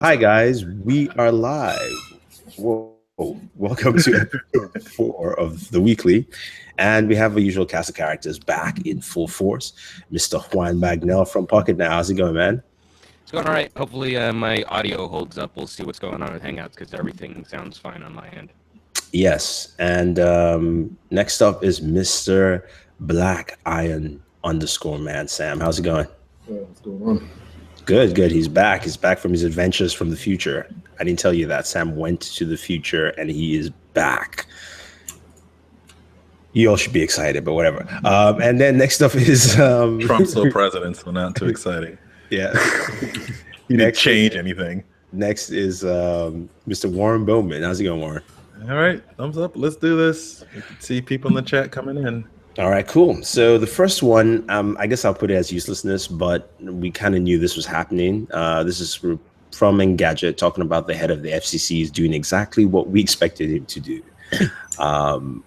Hi guys, we are live. Whoa. Welcome to episode 4 of the weekly. And we have our usual cast of characters back in full force. Mr. Juan Magnell from Pocket Now. How's it going, man? It's going all right. Hopefully my audio holds up. We'll see what's going on with Hangouts because everything sounds fine on my end. Yes. And next up is Mr. Black Iron underscore man Sam. How's it going? What's going on? Good, good. He's back. He's back from his adventures from the future. I didn't tell you that. Sam went to the future and he is back. You all should be excited, but whatever. And then next up is Trump's still president, so not too exciting. Yeah. You didn't change anything. Next is Mr. Warren Bowman. How's it going, Warren? All right, thumbs up. Let's do this. You can see people in the chat coming in. All right, cool. So the first one, I guess I'll put it as uselessness, but we kind of knew this was happening. This is from Engadget talking about the head of the FCC is doing exactly what we expected him to do,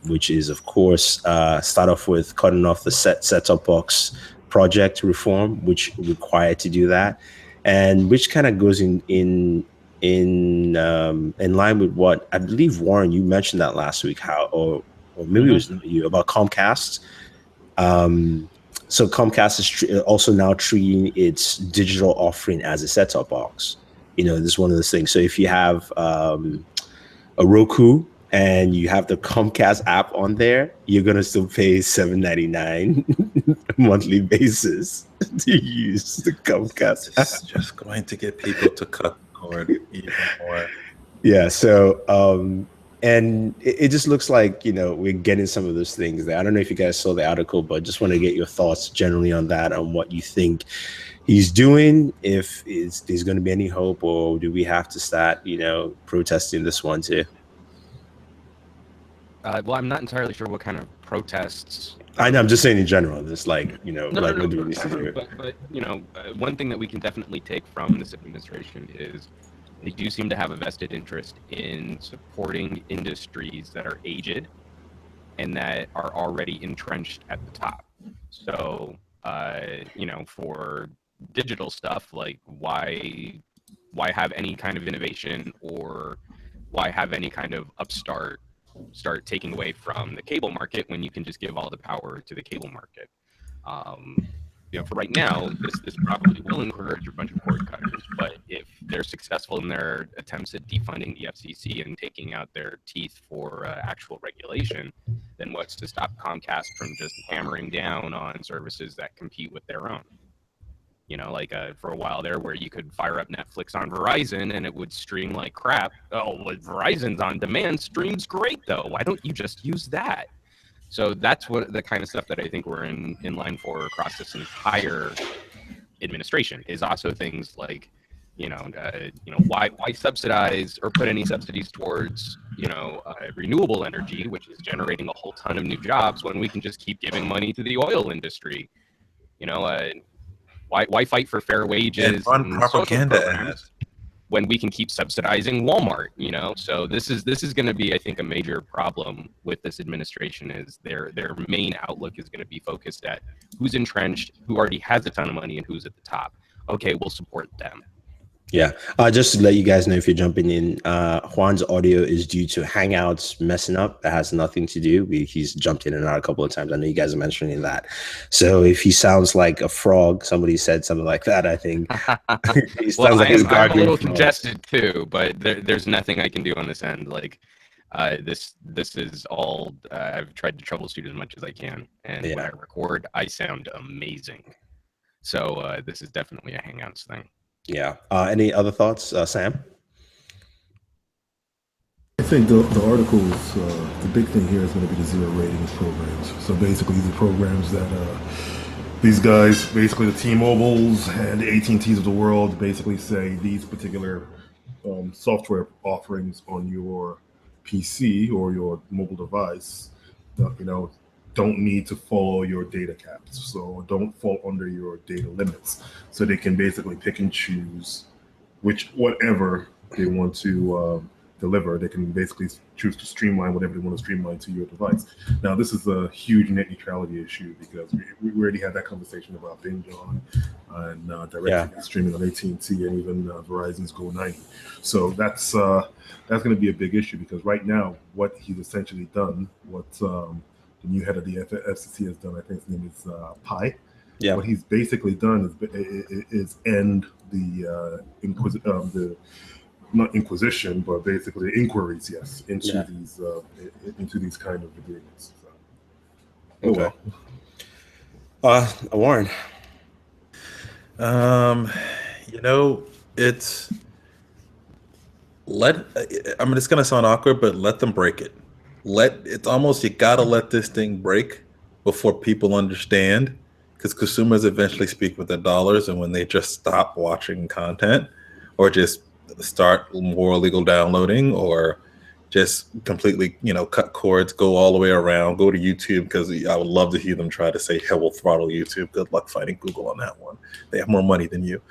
which is, of course, start off with cutting off the set-top box project reform, which required to do that, and which kind of goes in line with what I believe, Warren, you mentioned that last week, how or maybe it was you about Comcast. So Comcast is also now treating its digital offering as a set-top box. You know, this is one of those things. So if you have a Roku and you have the Comcast app on there, you're gonna still pay $7.99 monthly basis to use the Comcast app. It's just going to get people to cut the cord even more. Yeah. So and it just looks like, you know, we're getting some of those things there. I don't know if you guys saw the article, but just want to get your thoughts generally on that, on what you think he's doing, if there's going to be any hope, or do we have to start, you know, protesting this one too? Well, I'm not entirely sure what kind of protests. I know, I'm just saying in general, just like, you know, what do we need to do? But you know, one thing that we can definitely take from this administration is they do seem to have a vested interest in supporting industries that are aged and that are already entrenched at the top. So, you know, for digital stuff, like why have any kind of innovation, or why have any kind of upstart start taking away from the cable market when you can just give all the power to the cable market? You know, for right now, this probably will encourage a bunch of cord cutters, but if they're successful in their attempts at defunding the FCC and taking out their teeth for actual regulation, then what's to stop Comcast from just hammering down on services that compete with their own? You know, like for a while there, where you could fire up Netflix on Verizon and it would stream like crap. Oh, well, Verizon's on demand streams great though. Why don't you just use that? So that's what the kind of stuff that I think we're in line for across this entire administration, is also things like, why subsidize or put any subsidies towards, renewable energy, which is generating a whole ton of new jobs, when we can just keep giving money to the oil industry. Why fight for fair wages and run propaganda ads when we can keep subsidizing Walmart? So this is going to be, I think, a major problem with this administration. Is their main outlook is going to be focused at who's entrenched, who already has a ton of money, and who's at the top. Okay, we'll support them. Yeah, just to let you guys know, if you're jumping in, Juan's audio is due to Hangouts messing up. That has nothing to do. He's jumped in and out a couple of times. I know you guys are mentioning that. So if he sounds like a frog, somebody said something like that, I think. He sounds like he's a little congested too, but there's nothing I can do on this end. Like this is all I've tried to troubleshoot as much as I can, and when I record, I sound amazing. So this is definitely a Hangouts thing. Yeah. Any other thoughts, Sam? I think the articles, the big thing here is going to be the zero ratings programs. So basically, the programs that these guys, basically the T-Mobiles and the AT&Ts of the world, basically say these particular software offerings on your PC or your mobile device, don't need to follow your data caps, so don't fall under your data limits. So they can basically pick and choose whatever they want to deliver. They can basically choose to streamline whatever they want to streamline to your device. Now, this is a huge net neutrality issue because we already had that conversation about binge on and direct streaming on AT&T and even Verizon's Go 90. So that's going to be a big issue because right now, what he's essentially done, what the new head of the FCC has done, I think his name is Pai. Yeah. What he's basically done is end the not inquisition, but basically inquiries, into these kind of agreements. So. Okay. Warren. It's I mean, it's gonna sound awkward, but let them break it. It's almost, you gotta let this thing break before people understand, because consumers eventually speak with their dollars, and when they just stop watching content or just start more illegal downloading or just completely, cut cords, go all the way around, go to YouTube, because I would love to hear them try to say, hell, we'll throttle YouTube. Good luck fighting Google on that one. They have more money than you.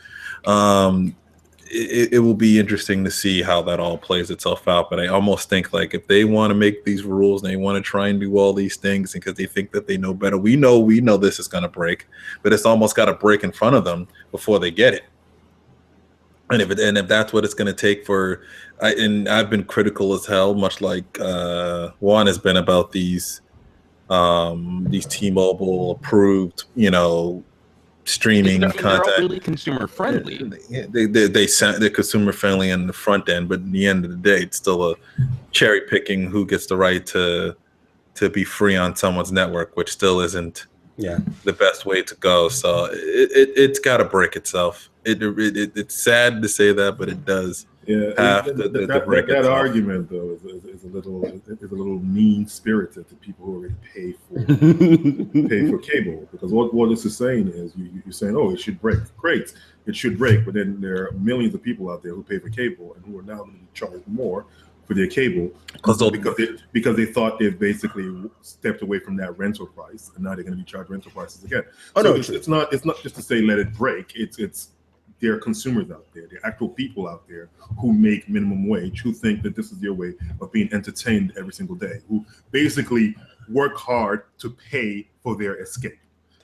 It will be interesting to see how that all plays itself out. But I almost think, like, if they want to make these rules and they want to try and do all these things because they think that they know better, we know this is going to break, but it's almost got to break in front of them before they get it. And if that's what it's going to take I've been critical as hell, much like Juan has been, about these T-Mobile approved, streaming content. They're all really consumer friendly. They're consumer friendly in the front end, but in the end of the day, it's still a cherry picking who gets the right to be free on someone's network, which still isn't the best way to go. So it's got to break itself. It's sad to say that, but it does. Yeah, that argument though is a little mean spirited to people who already pay for cable, because what this is saying is you're saying, oh, it should break. Great, it should break, but then there are millions of people out there who pay for cable and who are now going to be charged more for their cable because they thought they've basically stepped away from that rental price, and now they're going to be charged rental prices again. It's not just to say let it break. It's there are consumers out there, there are actual people out there who make minimum wage, who think that this is their way of being entertained every single day, who basically work hard to pay for their escape.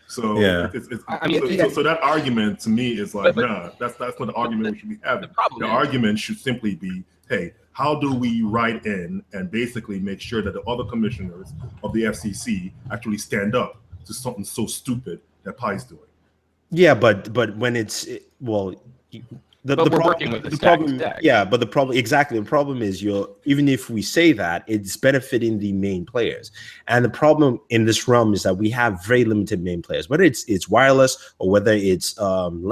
So, so that argument to me is like, nah, that's not the argument we should be having. The argument should simply be, hey, how do we write in and basically make sure that the other commissioners of the FCC actually stand up to something so stupid that Pai's doing? Yeah, but when it's the problem is even if we say that, it's benefiting the main players, and the problem in this realm is that we have very limited main players, whether it's wireless or whether it's home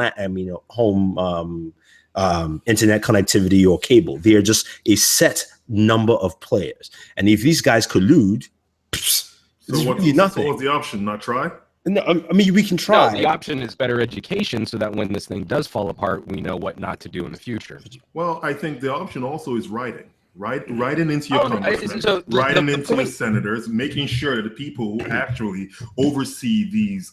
internet connectivity or cable. They are just a set number of players, and if these guys collude, nothing. So what's the option? Not try? No, I mean, we can try. No, the option is better education, so that when this thing does fall apart, we know what not to do in the future. Well, I think the option also is writing into your congressmen, writing into your senators, making sure that the people who actually oversee these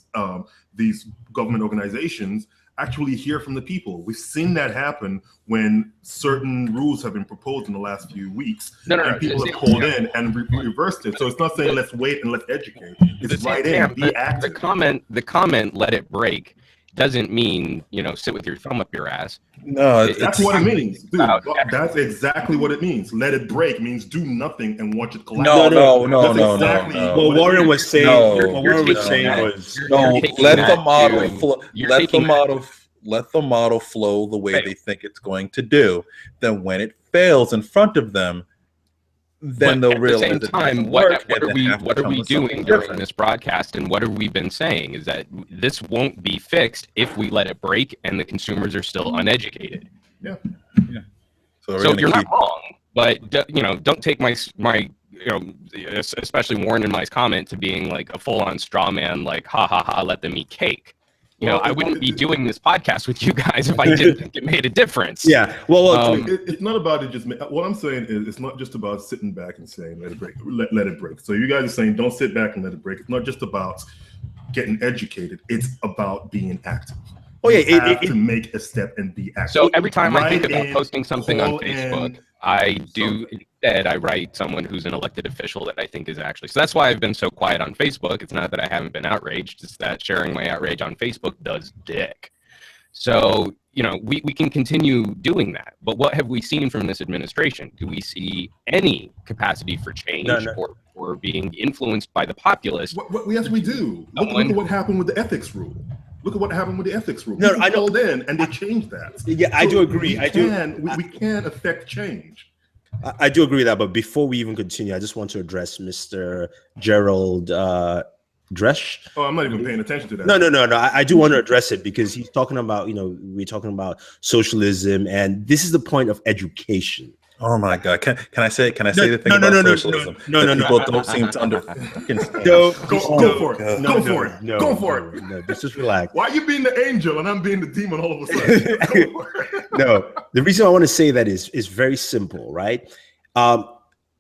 government organizations actually hear from the people. We've seen that happen when certain rules have been proposed in the last few weeks, and people have called in and reversed it. So it's not saying let's wait and let's educate. It's write in, be active. The comment, let it break, doesn't mean, sit with your thumb up your ass. No, that's what it means, dude. That's exactly what it means. Let it break means do nothing and watch it collapse. No. What Warren was saying. Let the model flow the way they think it's going to do. Then when it fails in front of them, then they'll realize. At the same time, what are we doing during this broadcast, and what have we been saying is that this won't be fixed if we let it break and the consumers are still uneducated. Yeah. So you're not wrong, but don't take my especially Warren and my comment to being like a full-on straw man, like ha ha ha, let them eat cake. I wouldn't be doing this podcast with you guys if I didn't think it made a difference. Yeah. It's not about it. What I'm saying is, it's not just about sitting back and saying let it break. Let it break. So you guys are saying don't sit back and let it break. It's not just about getting educated. It's about being active. Oh yeah, you have to make a step and be active. So every time I think about posting something on Facebook, I do instead, I write someone who's an elected official that I think is actually, so that's why I've been so quiet on Facebook. It's not that I haven't been outraged, it's that sharing my outrage on Facebook does dick. So, we can continue doing that. But what have we seen from this administration? Do we see any capacity for change or being influenced by the populace? Yes, we do. Look at what happened with the ethics rule. Look at what happened with the ethics rule. No, I called in and they changed that. Yeah, I do agree. We can affect change. I do agree with that. But before we even continue, I just want to address Mr. Gerald Dresch. Oh, I'm not even paying attention to that. No. I do want to address it because he's talking about, we're talking about socialism, and this is the point of education. Oh my God! Can I say the thing about socialism? No. People don't seem to understand. Go for it. Go for it. No, just relax. Why are you being the angel and I'm being the demon all of a sudden? No, the reason I want to say that is very simple, right?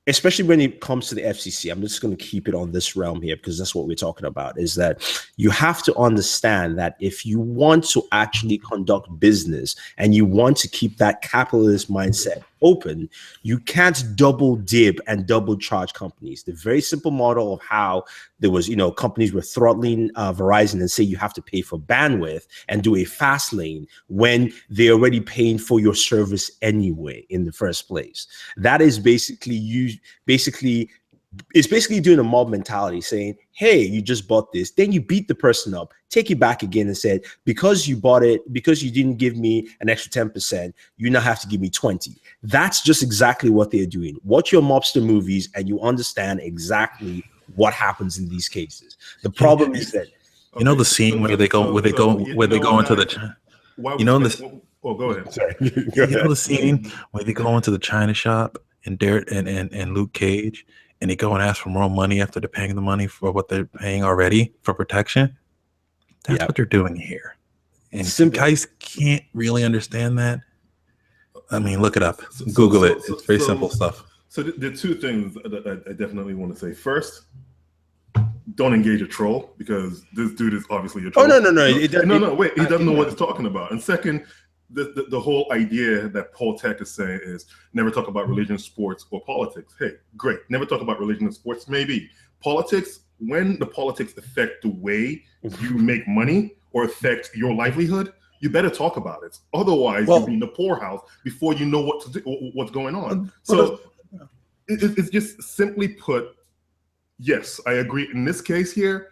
Especially when it comes to the FCC, I'm just going to keep it on this realm here because that's what we're talking about, is that you have to understand that if you want to actually conduct business and you want to keep that capitalist mindset open, you can't double dip and double charge companies. The very simple model of how there was, companies were throttling Verizon and say you have to pay for bandwidth and do a fast lane when they're already paying for your service anyway in the first place. That is basically it's basically doing a mob mentality, saying, hey, you just bought this. Then you beat the person up, take it back again and said, because you bought it, because you didn't give me an extra 10%, you now have to give me 20. That's just exactly what they're doing. Watch your mobster movies and you understand exactly what happens in these cases. The problem is that the scene where they go into the Oh, go ahead. Sorry. The scene where they go into the China shop and Derek and Luke Cage, and they go and ask for more money after they're paying the money for what they're paying already for protection. That's what they're doing here. And guys can't really understand that. I mean, look it up. Google it. It's very simple stuff. So there are two things that I definitely want to say. First, don't engage a troll because this dude is obviously a troll. Oh, no. Wait, he doesn't know what he's talking about. And second, the whole idea that Paul Tech is saying is never talk about religion, sports, or politics. Hey, great. Never talk about religion and sports. Maybe politics, when the politics affect the way you make money or affect your livelihood, you better talk about it. Otherwise, you'll be in the poorhouse before you know what to do, what's going on. So it's just simply put, yes, I agree. In this case here,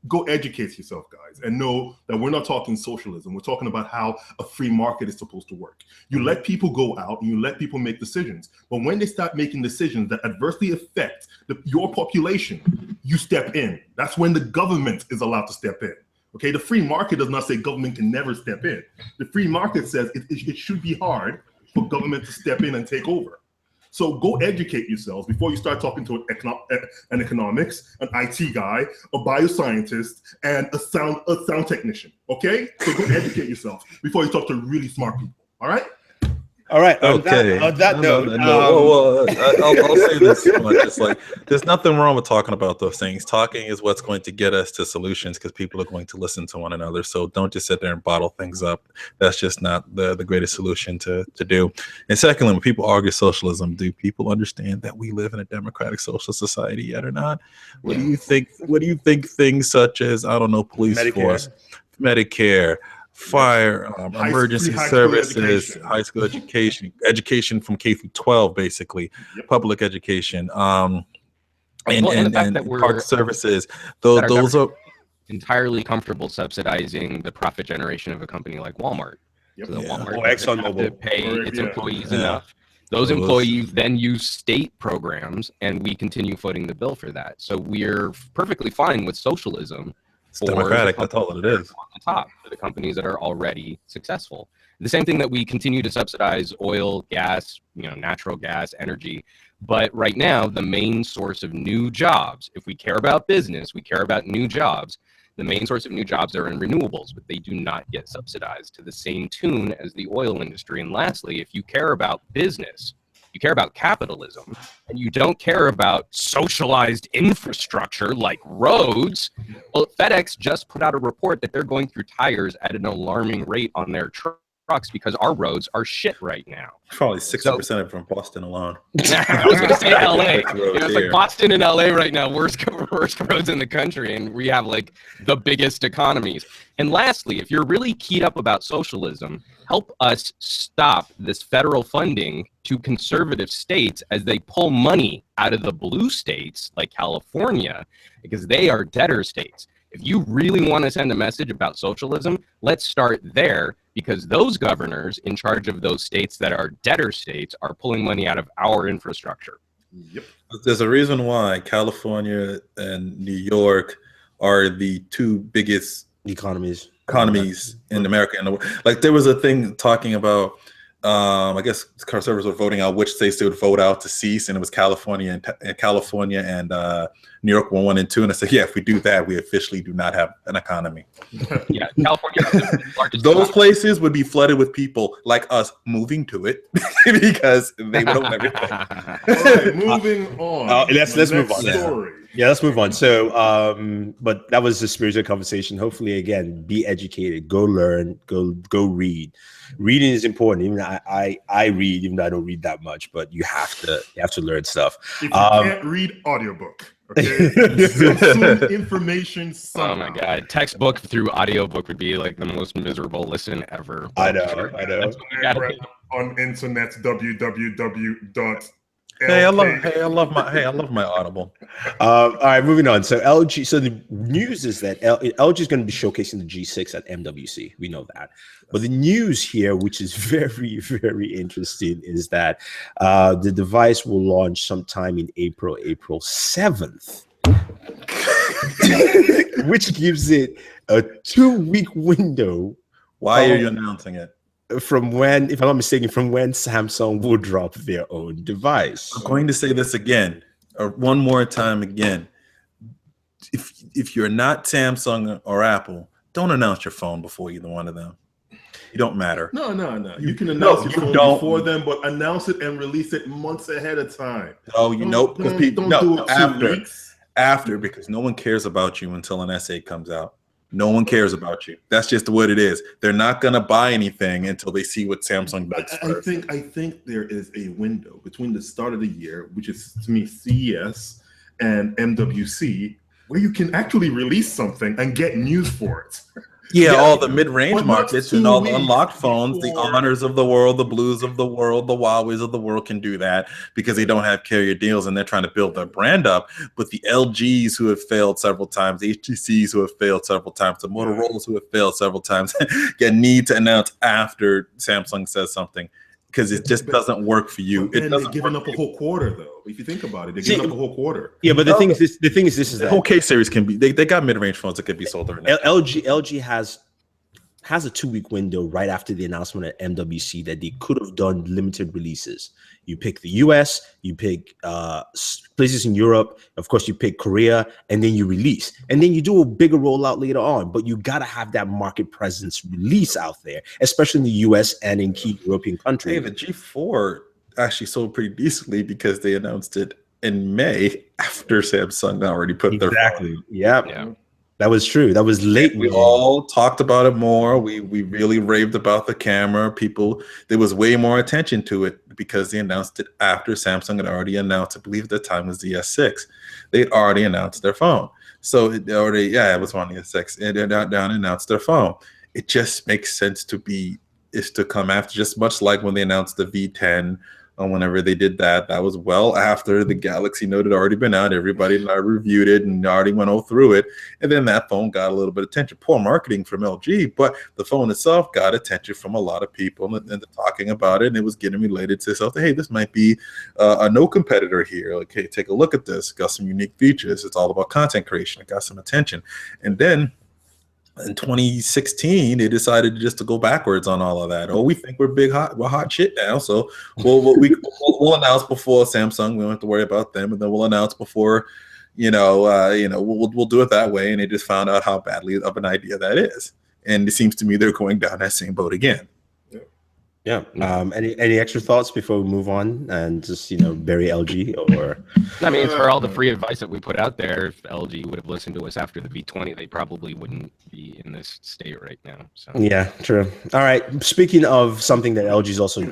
go educate yourself, guys, and know that we're not talking socialism. We're talking about how a free market is supposed to work. You let people go out and you let people make decisions. But when they start making decisions that adversely affect your population, you step in. That's when the government is allowed to step in. Okay, the free market does not say government can never step in. The free market says it should be hard for government to step in and take over. So go educate yourselves before you start talking to an economics, an IT guy, a bioscientist, and a sound technician. Okay, so go educate yourself before you talk to really smart people. All right. All right. Okay. On that note, I'll say this much. It's like there's nothing wrong with talking about those things. Talking is what's going to get us to solutions because people are going to listen to one another. So don't just sit there and bottle things up. That's just not the greatest solution to do. And secondly, when people argue socialism, do people understand that we live in a democratic social society yet or not? What do you think? What do you think things such as, I don't know, police force, Medicare, fire, emergency services, high school education from K through 12, basically, public education, and park services. Those are entirely comfortable subsidizing the profit generation of a company like Walmart. So the Walmart Exxon have to pay its employees enough. Those employees then use state programs, and we continue footing the bill for that. So we're perfectly fine with socialism. It's democratic. That's all it is. On the top for the companies that are already successful. The same thing that we continue to subsidize oil, gas, natural gas, energy. But right now, the main source of new jobs, if we care about business, we care about new jobs. The main source of new jobs are in renewables, but they do not get subsidized to the same tune as the oil industry. And lastly, if you care about business, you care about capitalism, and you don't care about socialized infrastructure like roads. Well, FedEx just put out a report that they're going through tires at an alarming rate on their trucks. trucks because our roads are shit right now. Probably 60% of it from Boston alone. I was going to say LA. It's like here. Boston and LA right now, worst roads in the country, and we have like the biggest economies. And lastly, if you're really keyed up about socialism, help us stop this federal funding to conservative states as they pull money out of the blue states like California, because they are debtor states. If you really want to send a message about socialism, let's start there, because those governors in charge of those states that are debtor states are pulling money out of our infrastructure. Yep. There's a reason why California and New York are the two biggest economies in America and the world. Like, there was a thing talking about, I guess conservatives were voting out which states they would vote out to cease, and it was California and New York were 1 and 2. And I said, yeah, if we do that, we officially do not have an economy. Yeah, California is the largest. Those places would be flooded with people like us moving to it because they would own everything. All right, moving on. Let's move on. Story. Yeah, let's move on. So, but that was the spiritual conversation. Hopefully, again, be educated, go learn, go read. Reading is important. Even I read, even though I don't read that much, but you have to learn stuff. If you can't read, audiobook. Okay, consume information somehow. Oh my god, textbook through audiobook would be like the most miserable listen ever. I know. That's what we gotta do. On internet's www. I love my Audible. All right, moving on. So LG. So the news is that LG is going to be showcasing the G6 at MWC. We know that. But the news here, which is very, very interesting, is that the device will launch sometime in April 7th, which gives it a 2-week window. Why are you announcing it? From when, if I'm not mistaken, from when Samsung will drop their own device. I'm going to say this again, or one more time again. If you're not Samsung or Apple, don't announce your phone before either one of them. You don't matter. No. You can announce your phone before them, but announce it and release it months ahead of time. Oh, because people do it after, because no one cares about you until an S8 comes out. No one cares about you. That's just what it is. They're not gonna buy anything until they see what Samsung does first. I think there is a window between the start of the year, which is to me CES, and MWC, where you can actually release something and get news for it. Yeah, all the mid-range markets and all the unlocked phones, the Honors of the world, the Blues of the world, the Huawei's of the world can do that because they don't have carrier deals and they're trying to build their brand up. But the LGs who have failed several times, the HTCs who have failed several times, the Motorola's who have failed several times, need to announce after Samsung says something, because it just doesn't work for you. And they're giving up a whole quarter, though. If you think about it, they're giving up a whole quarter. Yeah, but the thing is this is the that whole K series can be. They got mid-range phones that could be sold during that. LG has a 2-week window right after the announcement at MWC that they could have done limited releases. You pick the US, you pick places in Europe, of course you pick Korea, and then you release. And then you do a bigger rollout later on, but you got to have that market presence release out there, especially in the US and in key European countries. Hey, the G4 actually sold pretty decently because they announced it in May after Samsung already put their phone. Yeah. That was true. That was late. We all talked about it more. We really raved about the camera. There was way more attention to it because they announced it after Samsung had already announced, I believe at the time was the S6. They had already announced their phone. So it was on the S6. And they announced their phone. It just makes sense to come after, just much like when they announced the V10. Whenever they did that was well after the Galaxy Note had already been out. Everybody reviewed it and already went all through it. And then that phone got a little bit of attention. Poor marketing from LG, but the phone itself got attention from a lot of people and talking about it. And it was getting related to itself. Hey, this might be a no competitor here. Like, hey, take a look at this. Got some unique features. It's all about content creation. It got some attention. And then in 2016, they decided just to go backwards on all of that. Oh, we think we're hot shit now. So we'll announce before Samsung. We don't have to worry about them, and then we'll announce before, we'll do it that way. And they just found out how badly of an idea that is. And it seems to me they're going down that same boat again. Yeah. Any extra thoughts before we move on and just bury LG or? I mean, for all the free advice that we put out there, if LG would have listened to us after the V20, they probably wouldn't be in this state right now. So yeah, true. All right. Speaking of something that LG is also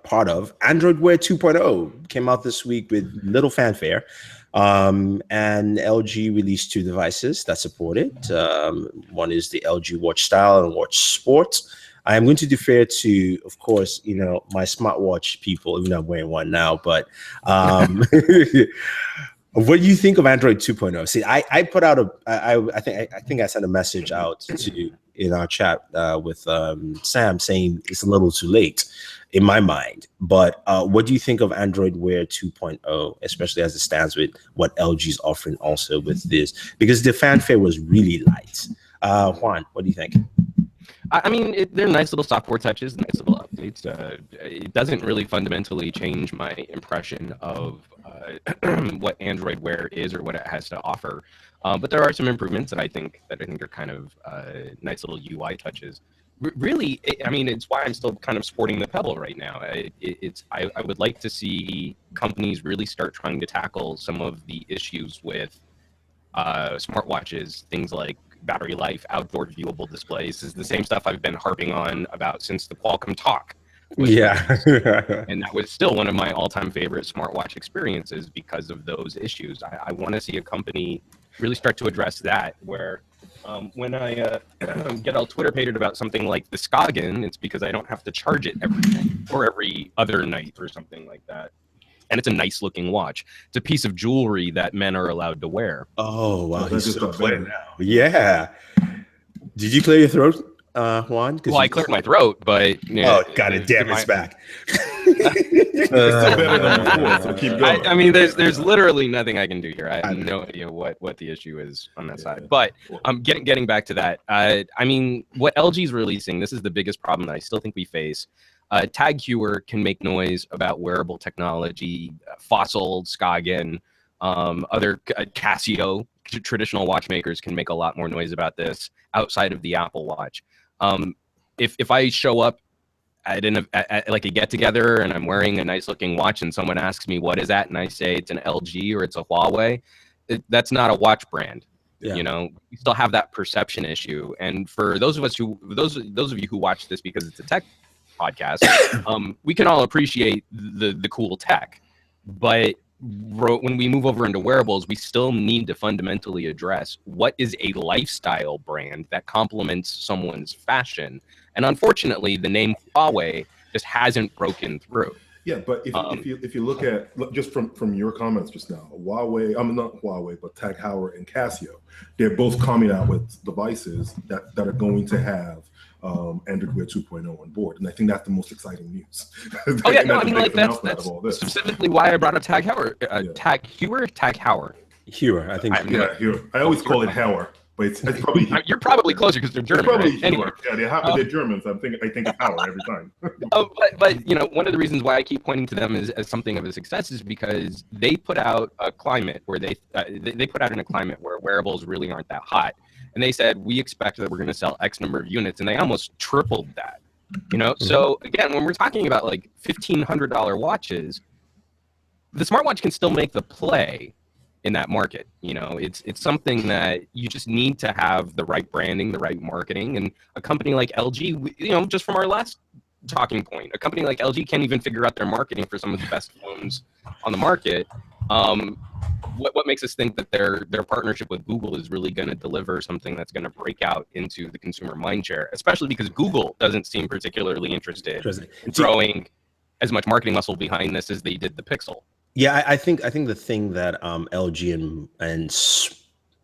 part of, Android Wear 2.0 came out this week with little fanfare. And LG released 2 devices that support it. One is the LG Watch Style and Watch Sport. I am going to defer to, of course, my smartwatch people, even though I'm wearing one now. But what do you think of Android 2.0? See, I put out I think I sent a message out in our chat with Sam saying it's a little too late in my mind. But what do you think of Android Wear 2.0, especially as it stands with what LG is offering also with this? Because the fanfare was really light. Juan, what do you think? I mean, they're nice little software touches, nice little updates. It doesn't really fundamentally change my impression of what Android Wear is or what it has to offer. But there are some improvements that I think are kind of nice little UI touches. Really, it's why I'm still kind of sporting the Pebble right now. I would like to see companies really start trying to tackle some of the issues with smartwatches, things like battery life, outdoor viewable displays. Is the same stuff I've been harping on about since the Qualcomm talk. Yeah. And that was still one of my all-time favorite smartwatch experiences because of those issues. I want to see a company really start to address that, where when I get all Twitter-pated about something like the Skagen, it's because I don't have to charge it every night or every other night or something like that. And it's a nice looking watch. It's a piece of jewelry that men are allowed to wear. Oh, wow. He's so clear now. Yeah. Did you clear your throat, Juan? Well, I cleared my throat, but... got it. Damn, it's back. So keep going. I mean, there's literally nothing I can do here. I have no idea what the issue is on that side. But getting back to that, I mean, what LG's releasing, this is the biggest problem that I still think we face. Tag Heuer can make noise about wearable technology, Fossil, Skagen, other Casio, traditional watchmakers can make a lot more noise about this outside of the Apple Watch. If I show up at like a get-together and I'm wearing a nice-looking watch and someone asks me what is that, and I say it's an LG or it's a Huawei, that's not a watch brand. Yeah. We still have that perception issue. And for those of you who watch this because it's a tech podcast, we can all appreciate the cool tech, but when we move over into wearables, we still need to fundamentally address what is a lifestyle brand that complements someone's fashion. And unfortunately, the name Huawei just hasn't broken through. Yeah, but if you look at just from your comments just now, Huawei, not Huawei, but Tag Heuer and Casio, they're both coming out with devices that are going to have Android Wear 2.0 on board, and I think that's the most exciting news. Oh yeah, no, I mean, like that's specifically why I brought up Tag Heuer. Tag Heuer, Heuer, I think. Heuer. I always call it Heuer, but it's probably you're probably closer because they're German. Probably right? Anyway, they're Germans. I think it's Heuer every time. But one of the reasons why I keep pointing to them as something of a success is because they put out a climate where they put out in a climate where wearables really aren't that hot. And they said, we expect that we're going to sell X number of units. And they almost tripled that, So again, when we're talking about like $1,500 watches, the smartwatch can still make the play in that market. It's something that you just need to have the right branding, the right marketing. And a company like LG, just from our last talking point, a company like LG can't even figure out their marketing for some of the best phones on the market. What makes us think that their partnership with Google is really going to deliver something that's going to break out into the consumer mindshare, especially because Google doesn't seem particularly interested in throwing as much marketing muscle behind this as they did the Pixel. Yeah, I think the thing that LG and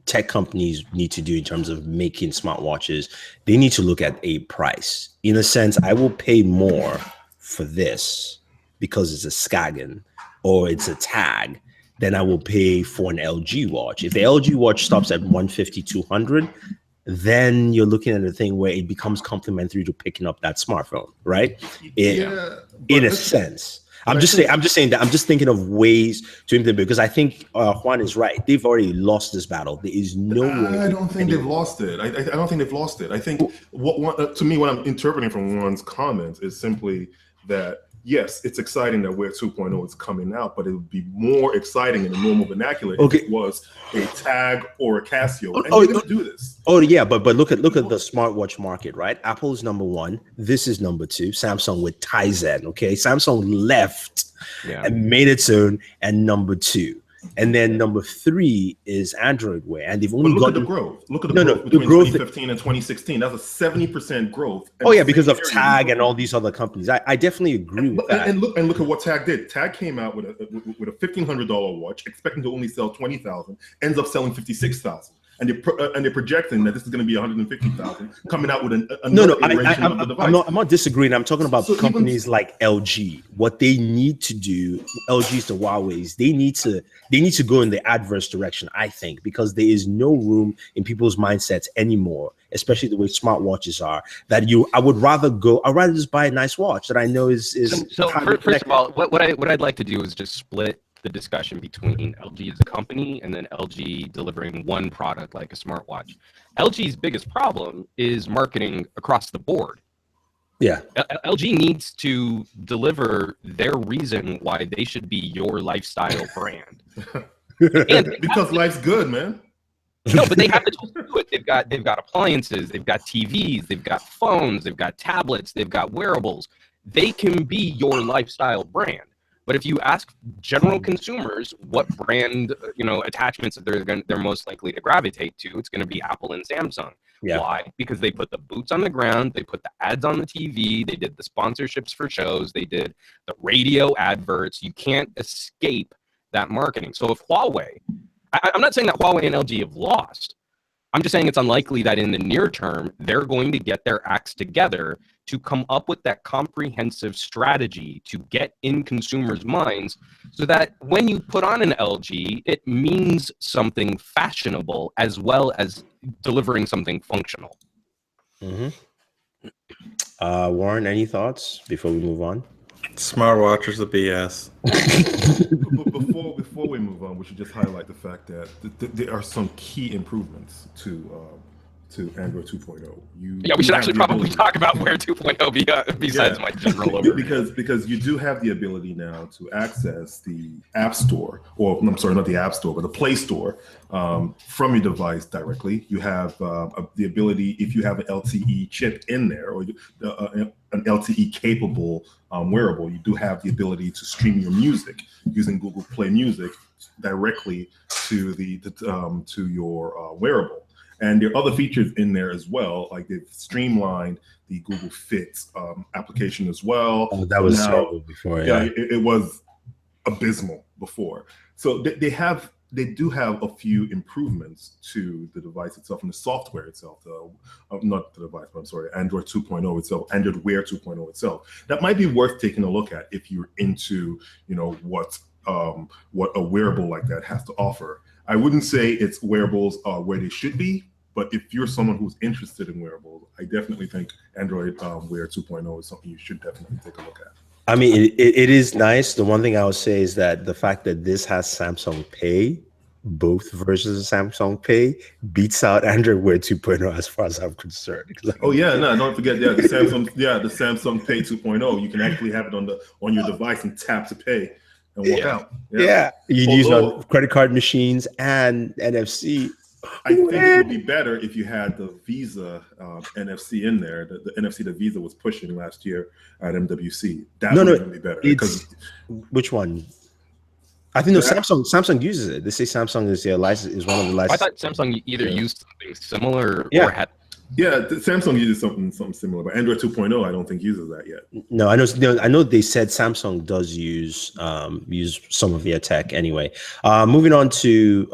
tech companies need to do in terms of making smartwatches, they need to look at a price. In a sense, I will pay more for this because it's a Skagen or it's a Tag than I will pay for an LG watch. If the LG watch stops at $150, $200, then you're looking at a thing where it becomes complementary to picking up that smartphone, right? In a sense. I'm just saying that I'm just thinking of ways to implement, because I think Juan is right. They've already lost this battle. There is no way. I don't think they've lost it. I don't think they've lost it. I think to me, what I'm interpreting from Juan's comments is simply that yes, it's exciting that Wear 2.0 is coming out, but it would be more exciting in the normal vernacular if it was a Tag or a Casio. And you're going to do this. Oh yeah, but look at the smartwatch market, right? Apple is number one. This is number two. Samsung with Tizen. Okay, Samsung left and made its own, and number two. And then number three is Android Wear, and they've only got the growth. Look at the growth between 2015 and 2016. That's a 70% growth. Because of Tag and all these other companies. I definitely agree with that. And look at what Tag did. Tag came out with a $1,500 watch, expecting to only sell 20,000, ends up selling 56,000. And they're projecting that this is going to be 150,000 coming out with another iteration of the device. I'm not disagreeing. I'm talking about companies like LG. What they need to do, LGs to Huawei's, they need to go in the adverse direction, I think, because there is no room in people's mindsets anymore, especially the way smartwatches are. I'd rather just buy a nice watch that I know is. So first of all, what I'd like to do is just split the discussion between LG as a company and then LG delivering one product like a smartwatch. LG's biggest problem is marketing across the board. Yeah. LG needs to deliver their reason why they should be your lifestyle brand. Because life's good, man. No, but they have the tools to do it. They've got appliances, they've got TVs, they've got phones, they've got tablets, they've got wearables. They can be your lifestyle brand. But if you ask general consumers what brand, attachments that they're most likely to gravitate to, it's going to be Apple and Samsung. Yeah. Why? Because they put the boots on the ground, they put the ads on the TV, they did the sponsorships for shows, they did the radio adverts. You can't escape that marketing. So if Huawei, I'm not saying that Huawei and LG have lost. I'm just saying it's unlikely that in the near term, they're going to get their acts together to come up with that comprehensive strategy to get in consumers' minds so that when you put on an LG, it means something fashionable as well as delivering something functional. Mm-hmm. Warren, any thoughts before we move on? Smartwatches are BS. Before we move on, we should just highlight the fact that there are some key improvements to Android 2.0. We should actually probably talk about Wear 2.0 besides my general overview. Because you do have the ability now to access the App Store, or I'm sorry, not the App Store, but the Play Store from your device directly. You have the ability, if you have an LTE chip in there, or an LTE capable wearable, you do have the ability to stream your music using Google Play Music directly to your wearable. And there are other features in there as well, like they've streamlined the Google Fit application as well. Oh, that was terrible before. Yeah, it was abysmal before. So they do have a few improvements to the device itself and the software itself. Not the device, but I'm sorry, Android 2.0 itself, Android Wear 2.0 itself. That might be worth taking a look at if you're into, what a wearable like that has to offer. I wouldn't say its wearables are where they should be, but if you're someone who's interested in wearables, I definitely think Android Wear 2.0 is something you should definitely take a look at. I mean, it is nice. The one thing I would say is that the fact that this has Samsung Pay, both versions of Samsung Pay, beats out Android Wear 2.0 as far as I'm concerned. Don't forget, the Samsung Pay 2.0. You can actually have it on your device and tap to pay and walk out. Yeah. You use on credit card machines and NFC. I think it would be better if you had the Visa NFC in there. The NFC that Visa was pushing last year at MWC. That would be better. Which one? I think Samsung uses it. They say Samsung is one of the licenses. I thought Samsung either used something similar or had. Yeah, Samsung uses something similar, but Android 2.0 I don't think uses that yet. No, I know they said Samsung does use some of their tech anyway. Moving on to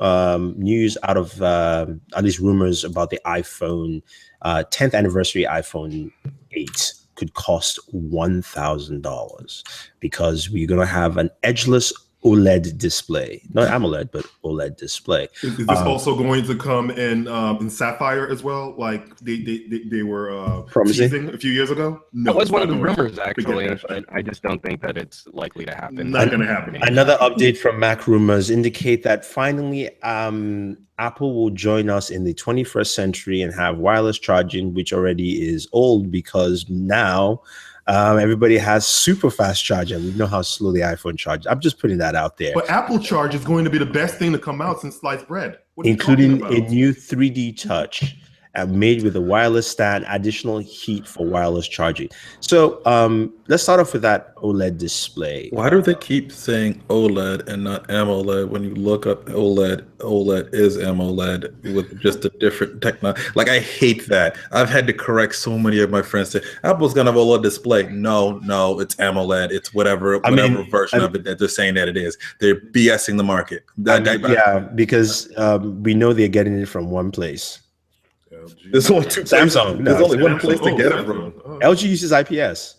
news out of at least rumors about the iPhone 10th anniversary iPhone 8 could cost $1,000 because we're gonna have an edgeless OLED display, not AMOLED, but OLED display. Is this also going to come in Sapphire as well? Like they were promising a few years ago? No, that was one of the rumors actually. I just don't think that it's likely to happen. Not going to happen. Another update from Mac Rumors indicate that finally Apple will join us in the 21st century and have wireless charging, which already is old because now Everybody has super fast charger. We know how slow the iPhone charges. I'm just putting that out there. But Apple Charge is going to be the best thing to come out since sliced bread. What are you including talking a about? new 3D touch made with a wireless stand, additional heat for wireless charging. So let's start off with that OLED display. Why do they keep saying OLED and not AMOLED? When you look up OLED is AMOLED with just a different technology. Like, I hate that. I've had to correct so many of my friends say Apple's gonna have OLED display. No, it's AMOLED. It's whatever version of it that they're saying that it is. They're BSing the market. Because we know they're getting it from one place. There's only two places. Samsung. There's only one place to get it from. LG uses IPS.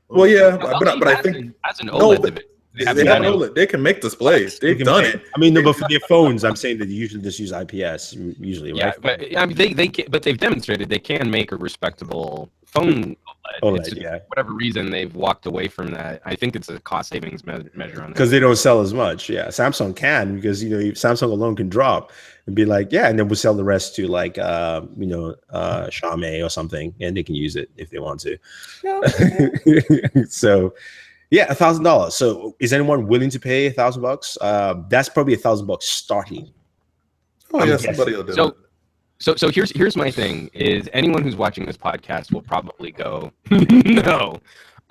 Well, yeah, Well, but I think as an OLED, they have OLED. They can make displays. They've done it. I mean, no, but for their phones, I'm saying that they usually just use IPS. Usually, right? Yeah, but I mean, but they've demonstrated they can make a respectable phone OLED. Yeah. For whatever reason, they've walked away from that. I think it's a cost savings measure on that. Because they don't sell as much. Yeah, Samsung can, because Samsung alone can drop and be like, yeah, and then we'll sell the rest to like Xiaomi or something, and they can use it if they want to. So yeah, $1,000. So is anyone willing to pay $1,000? That's probably $1,000 starting. Oh yeah, somebody will do it. So here's my thing: is anyone who's watching this podcast will probably go, no.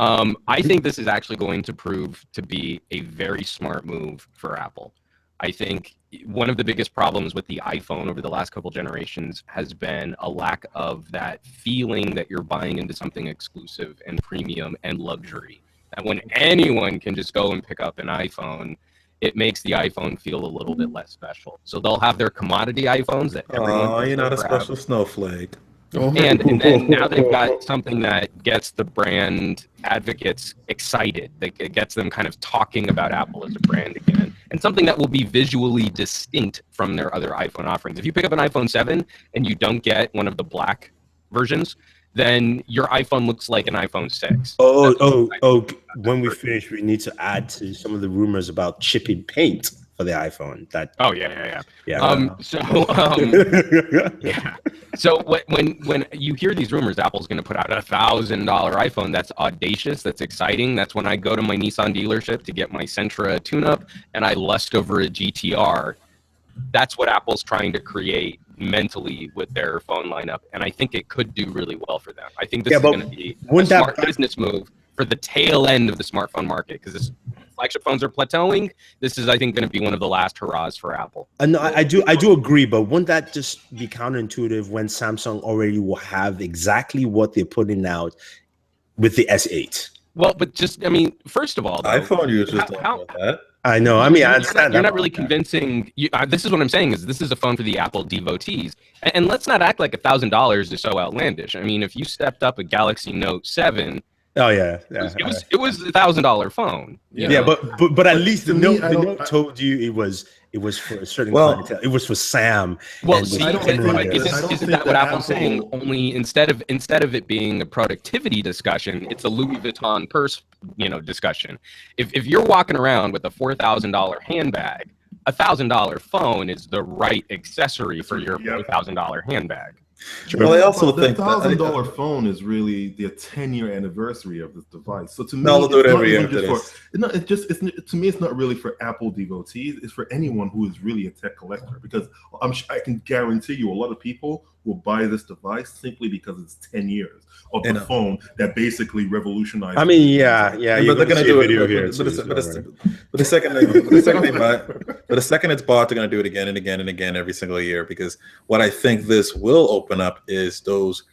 I think this is actually going to prove to be a very smart move for Apple. I think one of the biggest problems with the iPhone over the last couple generations has been a lack of that feeling that you're buying into something exclusive and premium and luxury. And when anyone can just go and pick up an iPhone, it makes the iPhone feel a little bit less special. So they'll have their commodity iPhones that everyone. Oh, you're not a special snowflake. And then now they've got something that gets the brand advocates excited. It gets them kind of talking about Apple as a brand again, and something that will be visually distinct from their other iPhone offerings. If you pick up an iPhone 7 and you don't get one of the black versions, then your iPhone looks like an iPhone 6. Oh! When we finish, we need to add to some of the rumors about chipping paint for the iPhone. So when you hear these rumors, Apple's going to put out a $1,000 iPhone, that's audacious. That's exciting. That's when I go to my Nissan dealership to get my Sentra tune-up and I lust over a GTR. That's what Apple's trying to create mentally with their phone lineup, and I think it could do really well for them. I think this is going to be a smart business move for the tail end of the smartphone market, because flagship phones are plateauing. This is, I think, going to be one of the last hurrahs for Apple. No, I do agree, but wouldn't that just be counterintuitive when Samsung already will have exactly what they're putting out with the S8? Well, but just, I mean, first of all, though, iPhone users don't know that. I know. I mean, I understand. You're not really convincing. This is what I'm saying: is this is a phone for the Apple devotees, and let's not act like $1,000 is so outlandish. I mean, if you stepped up a Galaxy Note 7, oh yeah, it was $1,000 phone. Yeah, but at least the note told you it was for a certain clientele. It was for Sam. Well, see, isn't that what Apple's saying? Only instead of it being a productivity discussion, it's a Louis Vuitton purse, discussion. If you're walking around with a $4,000 handbag, $1,000 phone is the right accessory for your $4,000 handbag. Well, I also think the $1,000 phone is really the 10-year anniversary of this device. So to me, they'll do it every year. To me, it's not really for Apple devotees. It's for anyone who is really a tech collector, because I can guarantee you a lot of people will buy this device simply because it's 10 years of the phone that basically revolutionized. I mean, yeah. But they're going to do it. But the second it's bought, they're going to do it again and again and again every single year, because what I think this will open up is those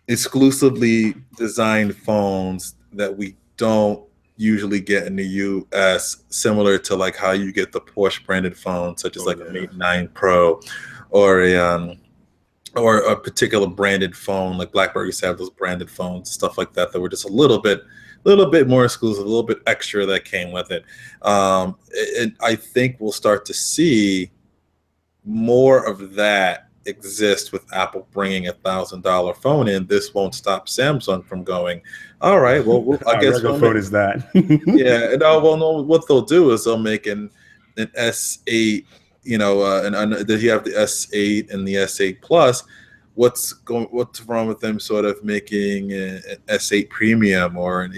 exclusively designed phones that we don't usually get in the US, similar to like how you get the Porsche branded phone, such as a Mate 9 Pro or a particular branded phone, like BlackBerry used to have those branded phones, stuff like that were just a little bit more exclusive, a little bit extra that came with it. I think we'll start to see more of that exist with Apple bringing $1,000 phone in. This won't stop Samsung from going, all right, well I guess what phone is that? No, what they'll do is they'll make an S8, and you have the S8 and the S8 Plus. what's wrong with them sort of making an S8 Premium, or and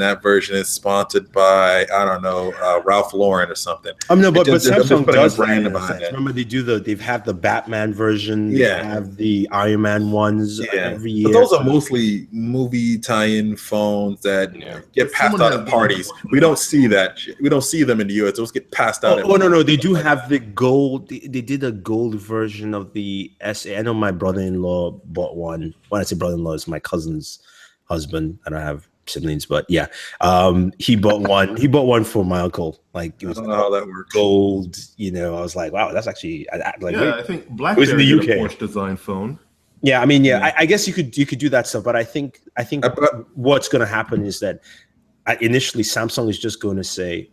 that version is sponsored by, I don't know, Ralph Lauren or something. No, but just Samsung putting a does brand that in a behind sense. it. Remember, they've had the Batman version, they Yeah. have the Iron Man ones every year. But those are mostly movie tie-in phones that get passed out at parties. We don't see that shit. We don't see them in the US. Those get passed out. No, they do have the gold. They did a gold version of the SA. I know my brother-in-law bought one. When I say brother-in-law, it's my cousin's husband. I don't have siblings, but yeah, he bought one. He bought one for my uncle. Like, it was, I don't know how that works. Gold. I was like, wow, that's actually I think BlackBerry in the UK. did a Porsche design phone. Yeah, I mean, I guess you could do that stuff, but I think what's going to happen is that initially Samsung is just going to say,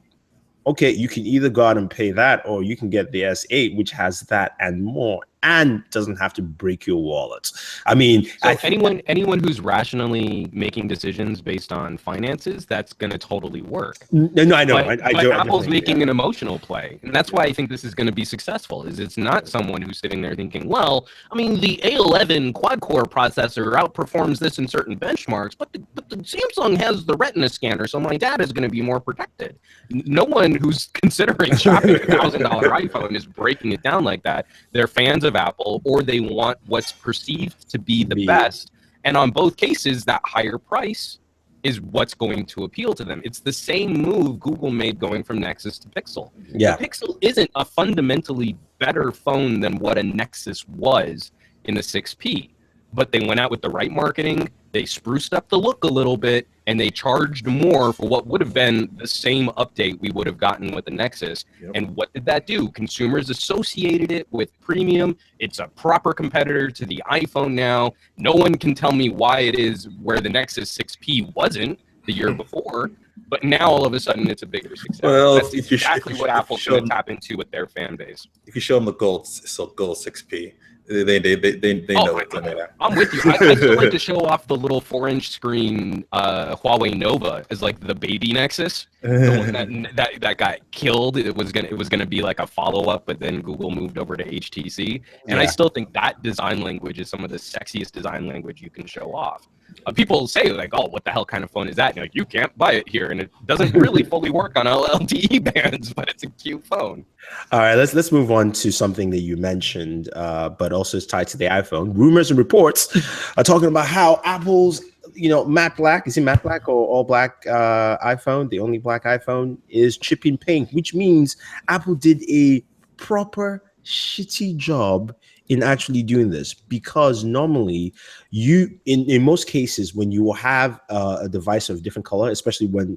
okay, you can either go out and pay that, or you can get the S8, which has that and more, and doesn't have to break your wallet. I mean, so anyone who's rationally making decisions based on finances, that's going to totally work. No, I know. But Apple's making an emotional play, and that's why I think this is going to be successful. Is it's not someone who's sitting there thinking, well, I mean, the A11 quad-core processor outperforms this in certain benchmarks, but the Samsung has the Retina scanner, so my data is going to be more protected. No one who's considering shopping a $1,000 iPhone is breaking it down like that. They're fans of Apple, or they want what's perceived to be the best. And on both cases, that higher price is what's going to appeal to them. It's the same move Google made going from Nexus to Pixel. Yeah. The Pixel isn't a fundamentally better phone than what a Nexus was in the 6P, but they went out with the right marketing, they spruced up the look a little bit, and they charged more for what would have been the same update we would have gotten with the Nexus. Yep. And what did that do? Consumers associated it with premium. It's a proper competitor to the iPhone now. No one can tell me why it is where the Nexus 6P wasn't the year before, but now all of a sudden it's a bigger success. Well, that's exactly what Apple's going to tap into with their fan base. If you show them the gold 6P, they know it's in there. I'm with you. I still like to show off the little 4-inch screen Huawei Nova as like the baby Nexus, the one that got killed. It was gonna be like a follow up, but then Google moved over to HTC, and I still think that design language is some of the sexiest design language you can show off. People say like, "Oh, what the hell kind of phone is that?" And you're like, you can't buy it here, and it doesn't really fully work on LTE bands, but it's a cute phone. All right, let's move on to something that you mentioned, but also is tied to the iPhone. Rumors and reports are talking about how Apple's, matte black, is it matte black or all black iPhone? The only black iPhone is chipping paint, which means Apple did a proper shitty job in actually doing this, because normally in most cases when you have a device of different color, especially when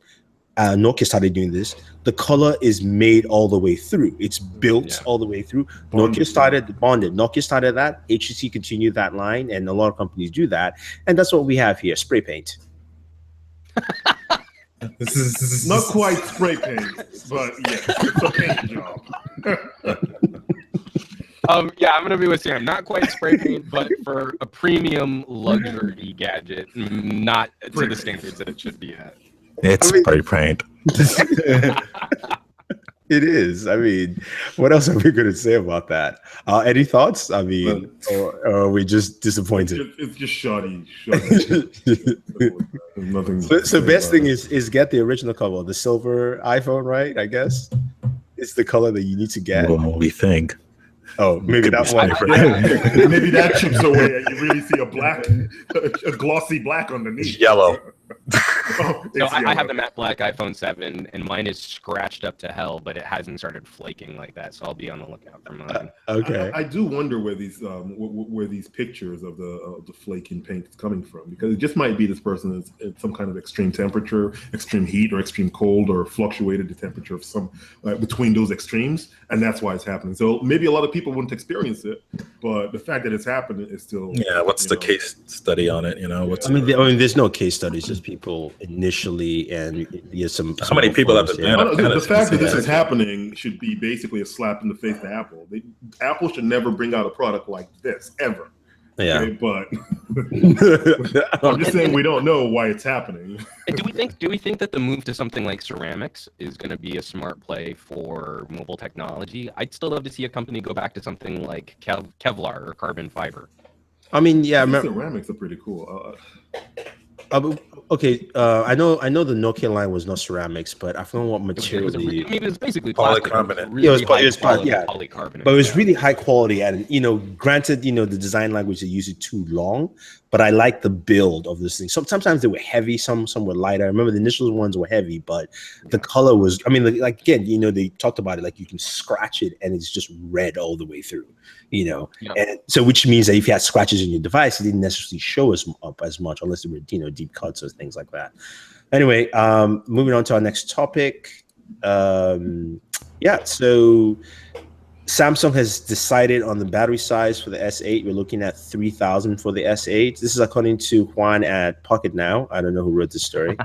Nokia started doing this, the color is made all the way through. It's built all the way through. Nokia started that. HTC continued that line, and a lot of companies do that. And that's what we have here: spray paint. Not quite spray paint, but yeah, it's a paint job. I'm gonna be with Sam. Not quite spray paint, but for a premium luxury gadget, not to the standards that it should be at. It's spray paint. It is. I mean, what else are we going to say about that? Any thoughts? I mean, or are we just disappointed? It's just shoddy. Nothing. So best thing is get the original cover, the silver iPhone, right? I guess it's the color that you need to get. Well, we think. Oh, maybe that one. Maybe that chips away, and you really see a glossy black underneath. It's yellow. So I have the matte black iPhone 7, and mine is scratched up to hell, but it hasn't started flaking like that. So I'll be on the lookout for mine. Okay. I do wonder where these pictures of the flaking paint is coming from, because it just might be this person is at some kind of extreme temperature, extreme heat, or extreme cold, or fluctuated the temperature of some between those extremes, and that's why it's happening. So maybe a lot of people wouldn't experience it, but the fact that it's happening is still. Yeah. What's the case study on it? I mean, there's no case studies. Just people initially, and some. How many people have been? The fact that this is happening should be basically a slap in the face to Apple. Apple should never bring out a product like this ever. Yeah, okay, but I'm just saying we don't know why it's happening. Do we think that the move to something like ceramics is going to be a smart play for mobile technology? I'd still love to see a company go back to something like Kevlar or carbon fiber. I mean, yeah, I The remember. ceramics are pretty cool. Okay, I know the Nokia line was not ceramics, but I forgot what material they used. I mean, it was basically plastic. Polycarbonate. Really high quality yeah. polycarbonate. But it was really high quality, and granted, the design language they use it too long, but I like the build of this thing. Sometimes they were heavy, some were lighter. I remember the initial ones were heavy, but the color was. I mean, like again, they talked about it, like you can scratch it and it's just red all the way through. And so which means that if you had scratches in your device, it didn't necessarily show up as much unless they were deep cuts or things like that. Anyway, moving on to our next topic. So Samsung has decided on the battery size for the S8. We're looking at 3,000 for the S8. This is according to Juan at Pocket Now. I don't know who wrote this story.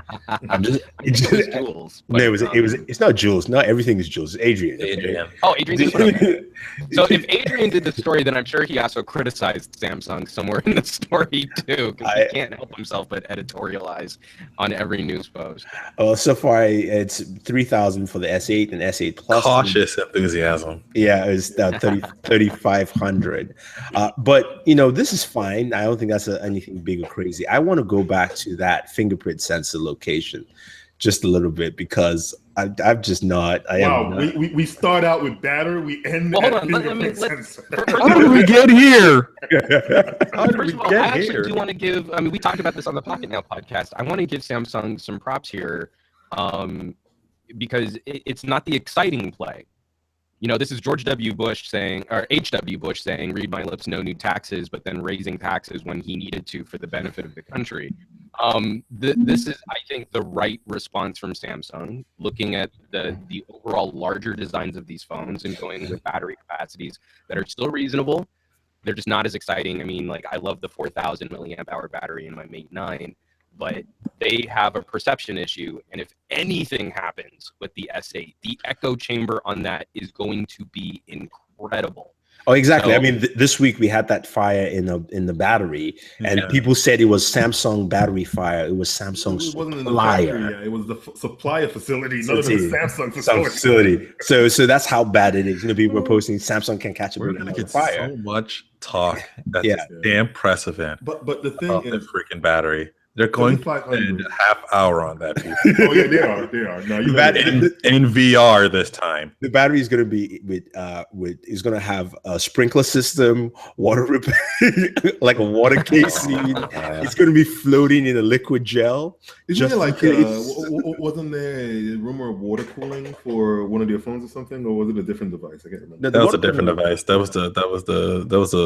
It's Jules. No, it's not Jules. Not everything is Jules. It's Adrian. Adrian. Oh, Adrian. So if Adrian did the story, then I'm sure he also criticized Samsung somewhere in the story too, because he can't help himself but editorialize on every news post. Well, so far it's 3,000 for the S8 and S8 Plus. Cautious enthusiasm. Yeah, it was 3,500. But this is fine. I don't think that's anything big or crazy. I want to go back to that fingerprint sensor location just a little bit because I'm just not. We start out with battery. We end. Well, hold on. How did we get here? First of all, I actually do want to give. I mean, we talked about this on the Pocket Now podcast. I want to give Samsung some props here, because it's not the exciting play. This is George W. Bush saying, or H.W. Bush saying, "Read my lips, no new taxes," but then raising taxes when he needed to for the benefit of the country. This is, I think, the right response from Samsung, looking at the overall larger designs of these phones and going with battery capacities that are still reasonable. They're just not as exciting. I mean, like, I love the 4,000 milliamp hour battery in my Mate 9, but they have a perception issue. And if anything happens with the S8, the echo chamber on that is going to be incredible. Oh, exactly. So, I mean, this week we had that fire in the battery, and people said it was Samsung battery fire. It was Samsung supplier. It was the supplier facility, not the Samsung facility. So that's how bad it is. People were posting Samsung can catch a We're gonna get fire. So much talk. That's a damn press event. But the thing is, the freaking battery. They're going to spend a half hour on that. Oh yeah, they are. No, in VR this time. The battery is going to be is going to have a sprinkler system, water like a water casing. It's going to be floating in a liquid gel. Isn't there wasn't there a rumor of water cooling for one of their phones or something, or was it a different device? I can't remember. That was a different device. That was the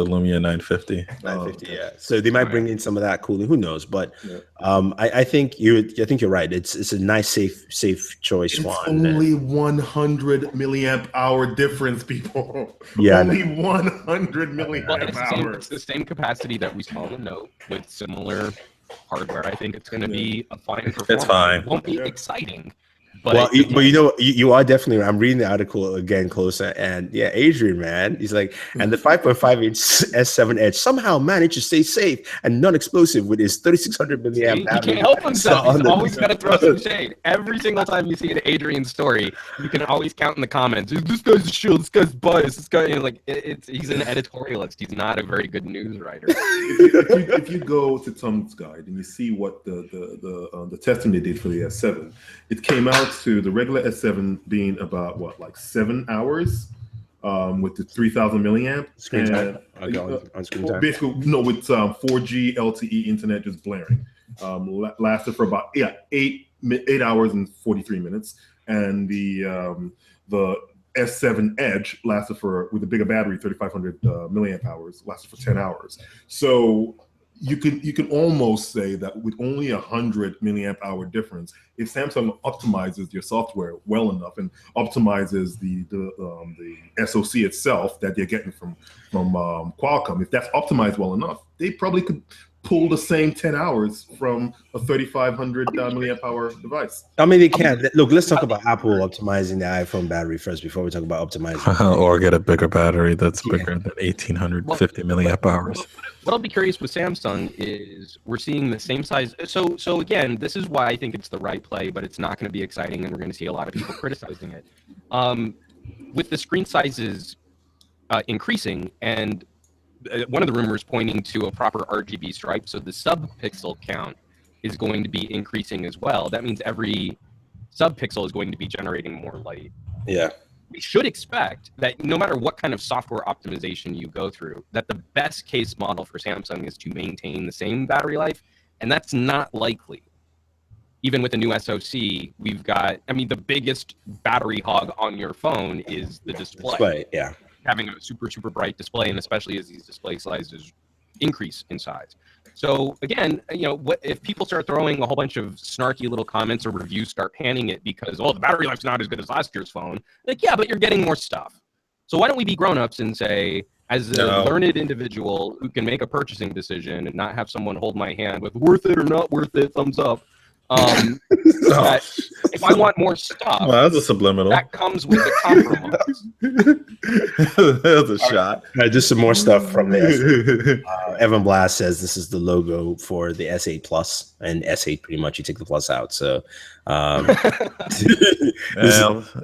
Lumia 950. 950, yeah. So they might bring in some of that cooling. Who knows? But I think you're right. It's a nice safe choice. It's Juan. Only 100 milliamp hour difference, people. Yeah, only 100 milliamp hours. It's the same capacity that we saw on the Note with similar hardware. I think it's going to be a fine performance. It's fine. It won't be exciting. But you are definitely. I'm reading the article again closer, and Adrian, man, he's like, and the 5.5-inch S7 Edge somehow managed to stay safe and non-explosive with his 3,600 milliamp battery. He can't help himself. He's always got to throw some shade. Every single time you see an Adrian story, you can always count in the comments. This guy's a shield. This guy's biased. This guy, he's an editorialist. He's not a very good news writer. if you go to Tom's guide and you see what the testing they did for the S7, it came out to the regular S7 being about 7 hours with the 3,000 milliamp screen time. On screen time. Basically, with 4G LTE internet just blaring. Lasted for about 8 hours and 43 minutes, and the S7 Edge lasted with a bigger battery, 3,500 milliamp hours, lasted for 10 hours. So you can almost say that with only 100 milliamp hour difference, if Samsung optimizes their software well enough and optimizes the SoC itself that they're getting from Qualcomm, if that's optimized well enough, they probably could pull the same 10 hours from a 3,500 milliamp hour device. I mean, they can. Look, let's talk about Apple optimizing the iPhone battery first before we talk about optimizing. Or get a bigger battery that's bigger than 1,850 milliamp hours. What I'll be curious with Samsung is we're seeing the same size. So again, this is why I think it's the right play, but it's not going to be exciting, and we're going to see a lot of people criticizing it. With the screen sizes increasing and one of the rumors pointing to a proper RGB stripe, so the sub-pixel count is going to be increasing as well. That means every sub-pixel is going to be generating more light. Yeah. We should expect that no matter what kind of software optimization you go through, that the best case model for Samsung is to maintain the same battery life, and that's not likely. Even with the new SoC, we've got, I mean, the biggest battery hog on your phone is the display. Yeah. Having a super, super bright display, and especially as these display sizes increase in size. So again, what if people start throwing a whole bunch of snarky little comments or reviews start panning it because, the battery life's not as good as last year's phone? Like, yeah, but you're getting more stuff. So why don't we be grown-ups and say, as a learned individual who can make a purchasing decision and not have someone hold my hand with worth it or not worth it, thumbs up. That if I want more stuff, well, that's a subliminal. That comes with a compromise. That was a shot. Right, just some more stuff from the Evan Blast says this is the logo for the S8 Plus, and S8 pretty much you take the plus out. So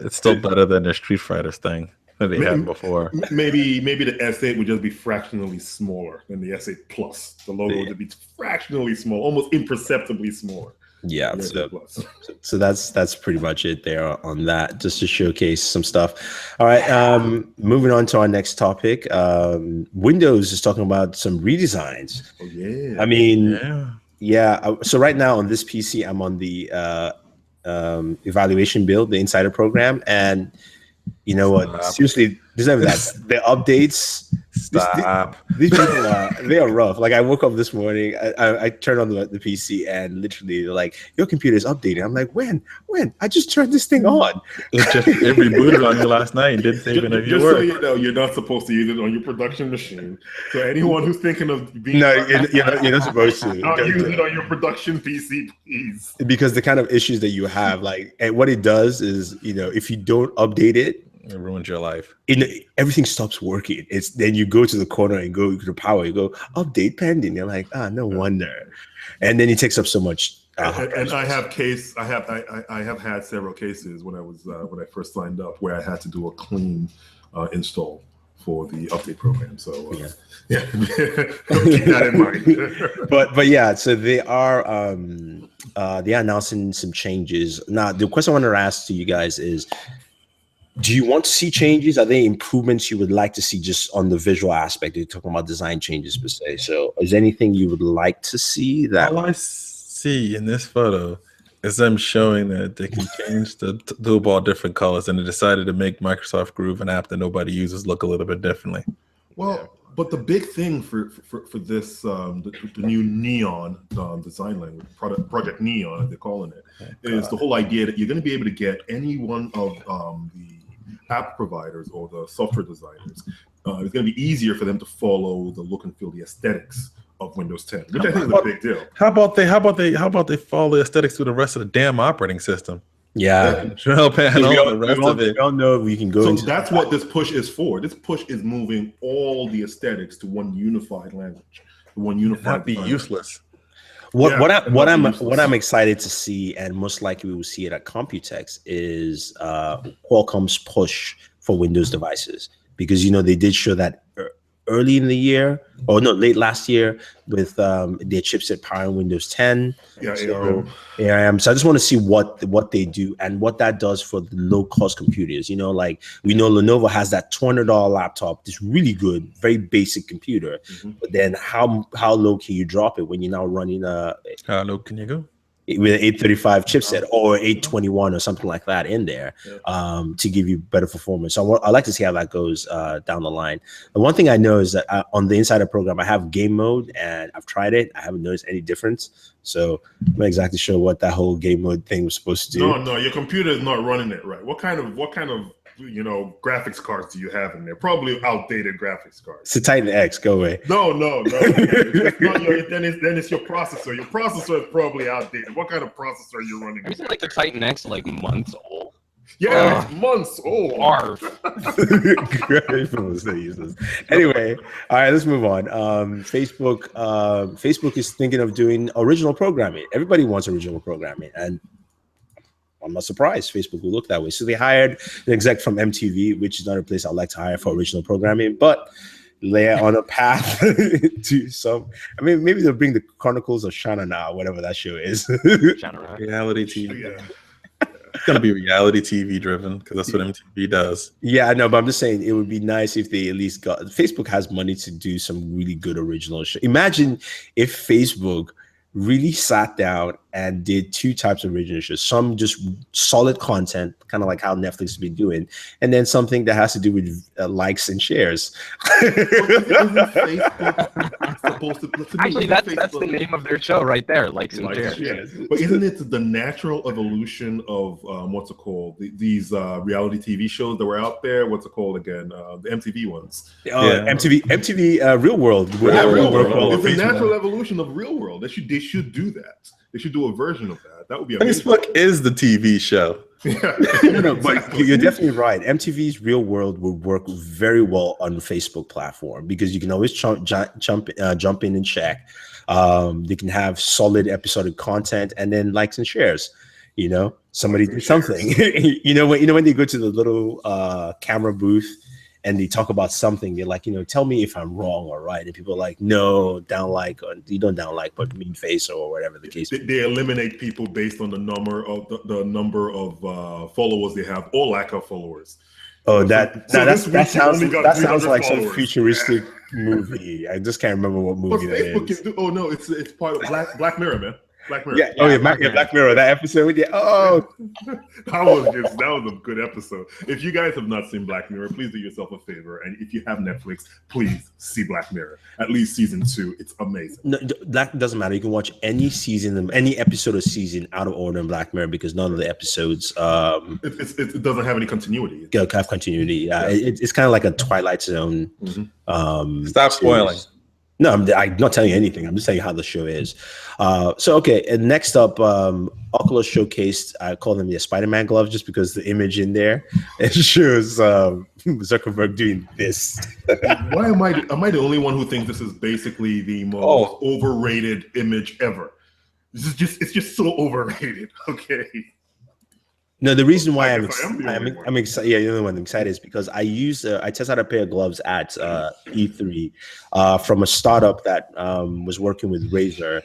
it's still better than the Street Fighters thing that they had before. Maybe the S8 would just be fractionally smaller than the S8 Plus. The logo would be fractionally small, almost imperceptibly smaller. Yeah, so that's pretty much it there on that, just to showcase some stuff. All right, moving on to our next topic. Windows is talking about some redesigns. Oh yeah. I mean, yeah. So right now on this PC, I'm on the evaluation build, the Insider program, and you know what? Seriously, there's never that. The updates. Stop. These people they are rough. Like I woke up this morning, I turned on the PC and literally they're like, your computer is updating. I'm like, when? I just turned this thing on. It rebooted on you last night and didn't save any of your work. So you know, you're not supposed to use it on your production machine. So anyone who's thinking of being you're not supposed to. Not use it on your production PC, please. Because the kind of issues that you have, like, and what it does is, if you don't update it, it ruins your life. Everything stops working. It's then you go to the corner and go to power. You go update pending. You're like, no wonder. And then it takes up so much. And I have had several cases when I first signed up where I had to do a clean install for the update program. So yeah, keep that in mind. but yeah, so they are announcing some changes. Now, the question I want to ask to you guys is, do you want to see changes? Are there improvements you would like to see just on the visual aspect? You're talking about design changes per se. So is there anything you would like to see that? All I see in this photo is them showing that they can change the toolbar different colors, and they decided to make Microsoft Groove, an app that nobody uses, look a little bit differently. Well, but the big thing for this, the new Neon design language, Project Neon, as they're calling it, is the whole idea that you're going to be able to get any one of the app providers or the software designers. It's going to be easier for them to follow the look and feel, the aesthetics of Windows 10, which I think is a big deal. How about they follow the aesthetics through the rest of the damn operating system? Yeah, control panel, the rest of it. We all know we can go. So that's what this push is for. This push is moving all the aesthetics to one unified language, one unified. That'd be useless. What I'm excited to see, and most likely we will see it at Computex, is Qualcomm's push for Windows devices, because they did show that early in the year, or no, late last year, with their chipset powering Windows 10. Yeah, ARM. So I just want to see what they do and what that does for the low cost computers. Like we know Lenovo has that $200 laptop, this really good, very basic computer. Mm-hmm. But then how low can you drop it when you're now running how low can you go? With an 835 chipset or 821 or something like that in there, to give you better performance. So I like to see how that goes down the line. The one thing I know is that on the Insider program, I have game mode and I've tried it. I haven't noticed any difference. So I'm not exactly sure what that whole game mode thing was supposed to do. No, your computer is not running it right. What kind of graphics cards do you have in there? Probably outdated graphics cards. It's a Titan X. Go away. No. It's not then it's your processor. Your processor is probably outdated. What kind of processor are you running? Isn't like the Titan X like months old? Yeah, it's months old. Anyway, all right, let's move on. Facebook is thinking of doing original programming. Everybody wants original programming, and I'm not surprised Facebook will look that way. So they hired an exec from MTV, which is not a place I'd like to hire for original programming. But, they're on a path to some. I mean, maybe they'll bring the Chronicles of Shannara, whatever that show is. Reality TV. Yeah. It's gonna be reality TV driven because that's what MTV does. Yeah, I know, but I'm just saying it would be nice if they at least got. Facebook has money to do some really good original show. Imagine if Facebook really sat down and did two types of original shows. Some just solid content, kind of like how Netflix has been doing, and then something that has to do with likes and shares. Actually, that's the name of their show right there, likes and shares. But isn't it the natural evolution of what's it called? These reality TV shows that were out there. What's it called again? The MTV ones. MTV Real World. Real World. It's the natural evolution of Real World. They should do that. They should do a version of that. That would be amazing. Facebook is the TV show. No, but you're definitely right. MTV's Real World would work very well on the Facebook platform because you can always jump in and check. They can have solid episodic content and then likes and shares. You know, somebody did something. you know when they go to the little camera booth and they talk about something, they're like, tell me if I'm wrong or right. And people are like, no, down like, or you don't down like, but mean face or whatever the case. They eliminate people based on the number of followers they have or lack of followers. Oh, that sounds like some futuristic movie. I just can't remember what movie that is. It's part of Black Mirror, man. Black Mirror. Black Mirror. That episode. Yeah. Oh, that was a good episode. If you guys have not seen Black Mirror, please do yourself a favor. And if you have Netflix, please see Black Mirror. At least season 2. It's amazing. No, that doesn't matter. You can watch any episode of season out of order in Black Mirror because none of the episodes. It doesn't have any continuity. Have continuity. Yeah. It's kind of like a Twilight Zone. Mm-hmm. Stop spoiling. No, I'm not telling you anything. I'm just telling you how the show is. And next up, Oculus showcased, I call them the Spider-Man gloves just because the image in there, it shows Zuckerberg doing this. Why am I the only one who thinks this is basically the most overrated image ever? It's just so overrated. Okay. No, the reason why I'm excited. Yeah, the only one I'm excited is because I tested out a pair of gloves at E3 from a startup that was working with Razer,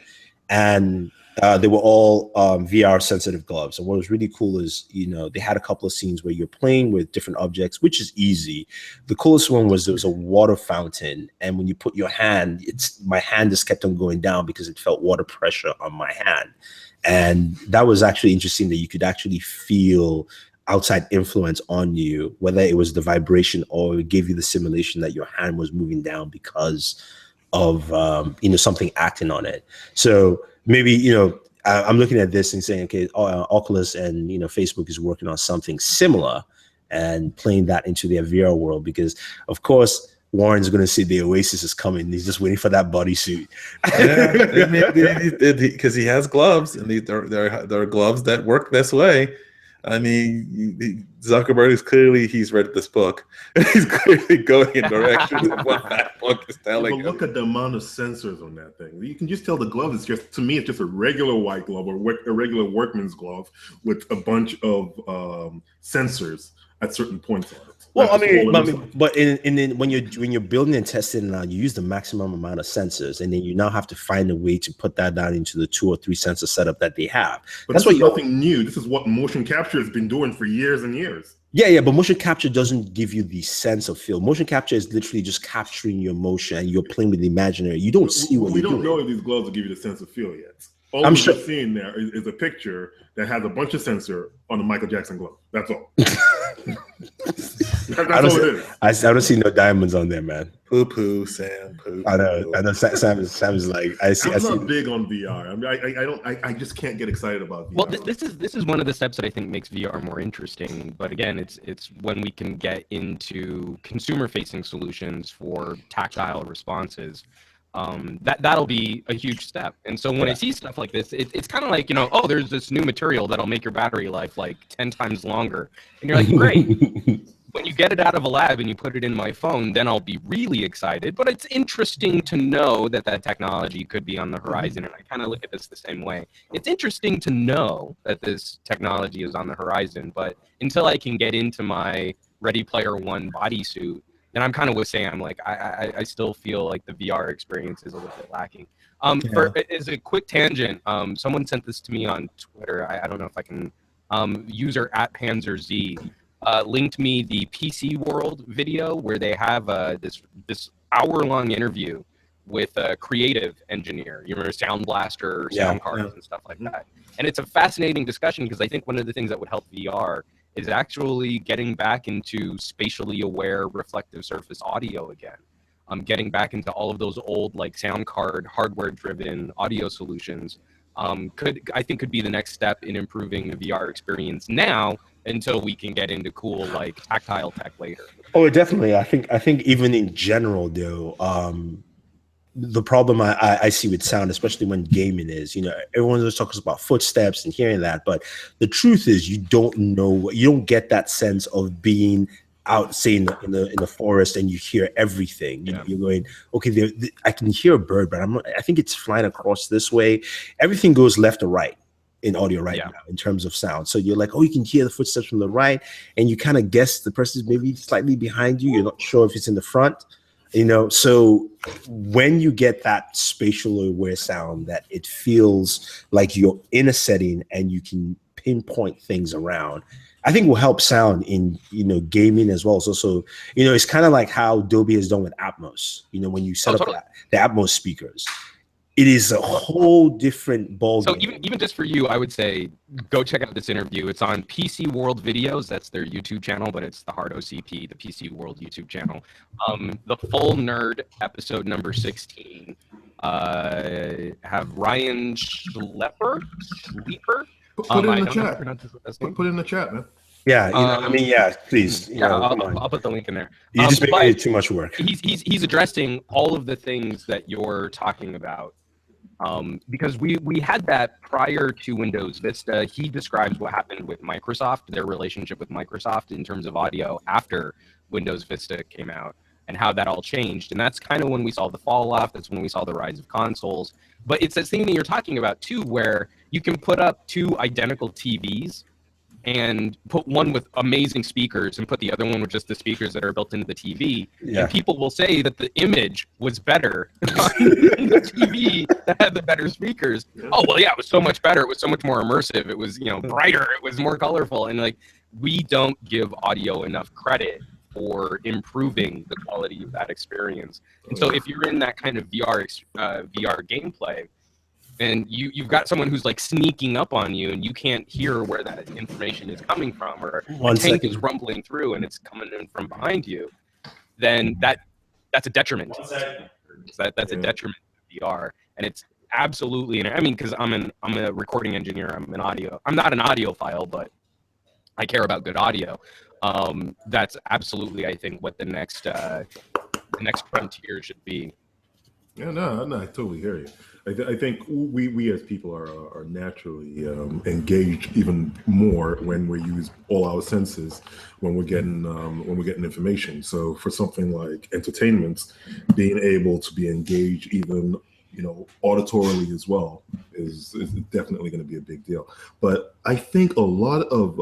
and they were all VR sensitive gloves. And what was really cool is they had a couple of scenes where you're playing with different objects, which is easy. The coolest one was there was a water fountain, and when you put your hand, my hand just kept on going down because it felt water pressure on my hand. And that was actually interesting that you could actually feel outside influence on you, whether it was the vibration or it gave you the simulation that your hand was moving down because of something acting on it. So maybe I'm looking at this and saying, okay, Oculus and Facebook is working on something similar and playing that into their VR world because, of course, Warren's going to see the Oasis is coming. He's just waiting for that bodysuit. Because he has gloves, and there are gloves that work this way. I mean, Zuckerberg is he's read this book. He's clearly going in directions of what that book is telling. But look at the amount of sensors on that thing. You can just tell the glove is it's just a regular white glove or a regular workman's glove with a bunch of sensors at certain points on it. Well, but when you're building and testing now, you use the maximum amount of sensors, and then you now have to find a way to put that down into the 2 or 3 sensor setup that they have. But that's nothing new. This is what motion capture has been doing for years and years. Yeah, but motion capture doesn't give you the sense of feel. Motion capture is literally just capturing your motion, and you're playing with the imaginary. You don't see what you're doing. We don't know if these gloves will give you the sense of feel yet. All we're seeing there is a picture that has a bunch of sensor on a Michael Jackson glove. That's all. That's all it is. I don't see no diamonds on there, man. Poo, Sam. Poo. I know. Sam is like, I'm not big on VR. I mean, I just can't get excited about VR. Well, this is one of the steps that I think makes VR more interesting. But again, it's when we can get into consumer-facing solutions for tactile responses. That'll be a huge step. And so when I see stuff like this, it's kind of like, there's this new material that'll make your battery life like 10 times longer. And you're like, great. When you get it out of a lab and you put it in my phone, then I'll be really excited. But it's interesting to know that technology could be on the horizon. And I kind of look at this the same way. It's interesting to know that this technology is on the horizon. But until I can get into my Ready Player One bodysuit And I'm kind of with Sam. Like I still feel like the VR experience is a little bit lacking. As a quick tangent, someone sent this to me on Twitter. I don't know if I can. User at PanzerZ linked me the PC World video where they have this hour-long interview with a creative engineer. You remember Sound Blaster, sound cards, and stuff like that. And it's a fascinating discussion because I think one of the things that would help VR is actually getting back into spatially aware reflective surface audio again. Getting back into all of those old like sound card, hardware-driven audio solutions could be the next step in improving the VR experience now until we can get into cool like tactile tech later. Oh, definitely. I think even in general though, the problem I see with sound, especially when gaming, is everyone always talks about footsteps and hearing that, but the truth is you don't get that sense of being out, say in the forest, and you hear everything. You're going, okay, I can hear a bird, but I think it's flying across this way. Everything goes left or right in audio now in terms of sound. So you're like, oh, you can hear the footsteps from the right, and you kind of guess the person's maybe slightly behind you. You're not sure if it's in the front. So when you get that spatial aware sound that it feels like you're in a setting and you can pinpoint things around, I think will help sound in, gaming as well. So also, it's kind of like how Dolby has done with Atmos, when you set up the Atmos speakers. It is a whole different ballgame. So even just for you, I would say go check out this interview. It's on PC World Videos. That's their YouTube channel, but it's the hard OCP, the PC World YouTube channel. The Full Nerd episode number 16 have Ryan Schlepper. Put it in the chat. Put it in the chat, man. Yeah, please. I'll put the link in there. You just make it too much work. He's addressing all of the things that you're talking about. Because we had that prior to Windows Vista. He describes what happened with Microsoft, their relationship with Microsoft in terms of audio after Windows Vista came out, and how that all changed. And that's kind of when we saw the fall off. That's when we saw the rise of consoles. But it's that thing that you're talking about too, where you can put up two identical TVs and put one with amazing speakers and put the other one with just the speakers that are built into the TV. Yeah. And people will say that the image was better on the TV that had the better speakers. Oh, well, yeah, it was so much better. It was so much more immersive. It was, brighter. It was more colorful. And like, we don't give audio enough credit for improving the quality of that experience. And so if you're in that kind of VR gameplay, and you've got someone who's like sneaking up on you and you can't hear where that information is coming from, or a tank is rumbling through and it's coming in from behind you, then that's a detriment. That's a detriment to VR. And it's absolutely, because I'm a recording engineer, I'm not an audiophile, but I care about good audio. That's absolutely, I think, what the next frontier should be. Yeah, no, I totally hear you. I think we as people are naturally engaged even more when we use all our senses when we're getting information. So for something like entertainment, being able to be engaged even auditorily as well is definitely going to be a big deal. But I think a lot of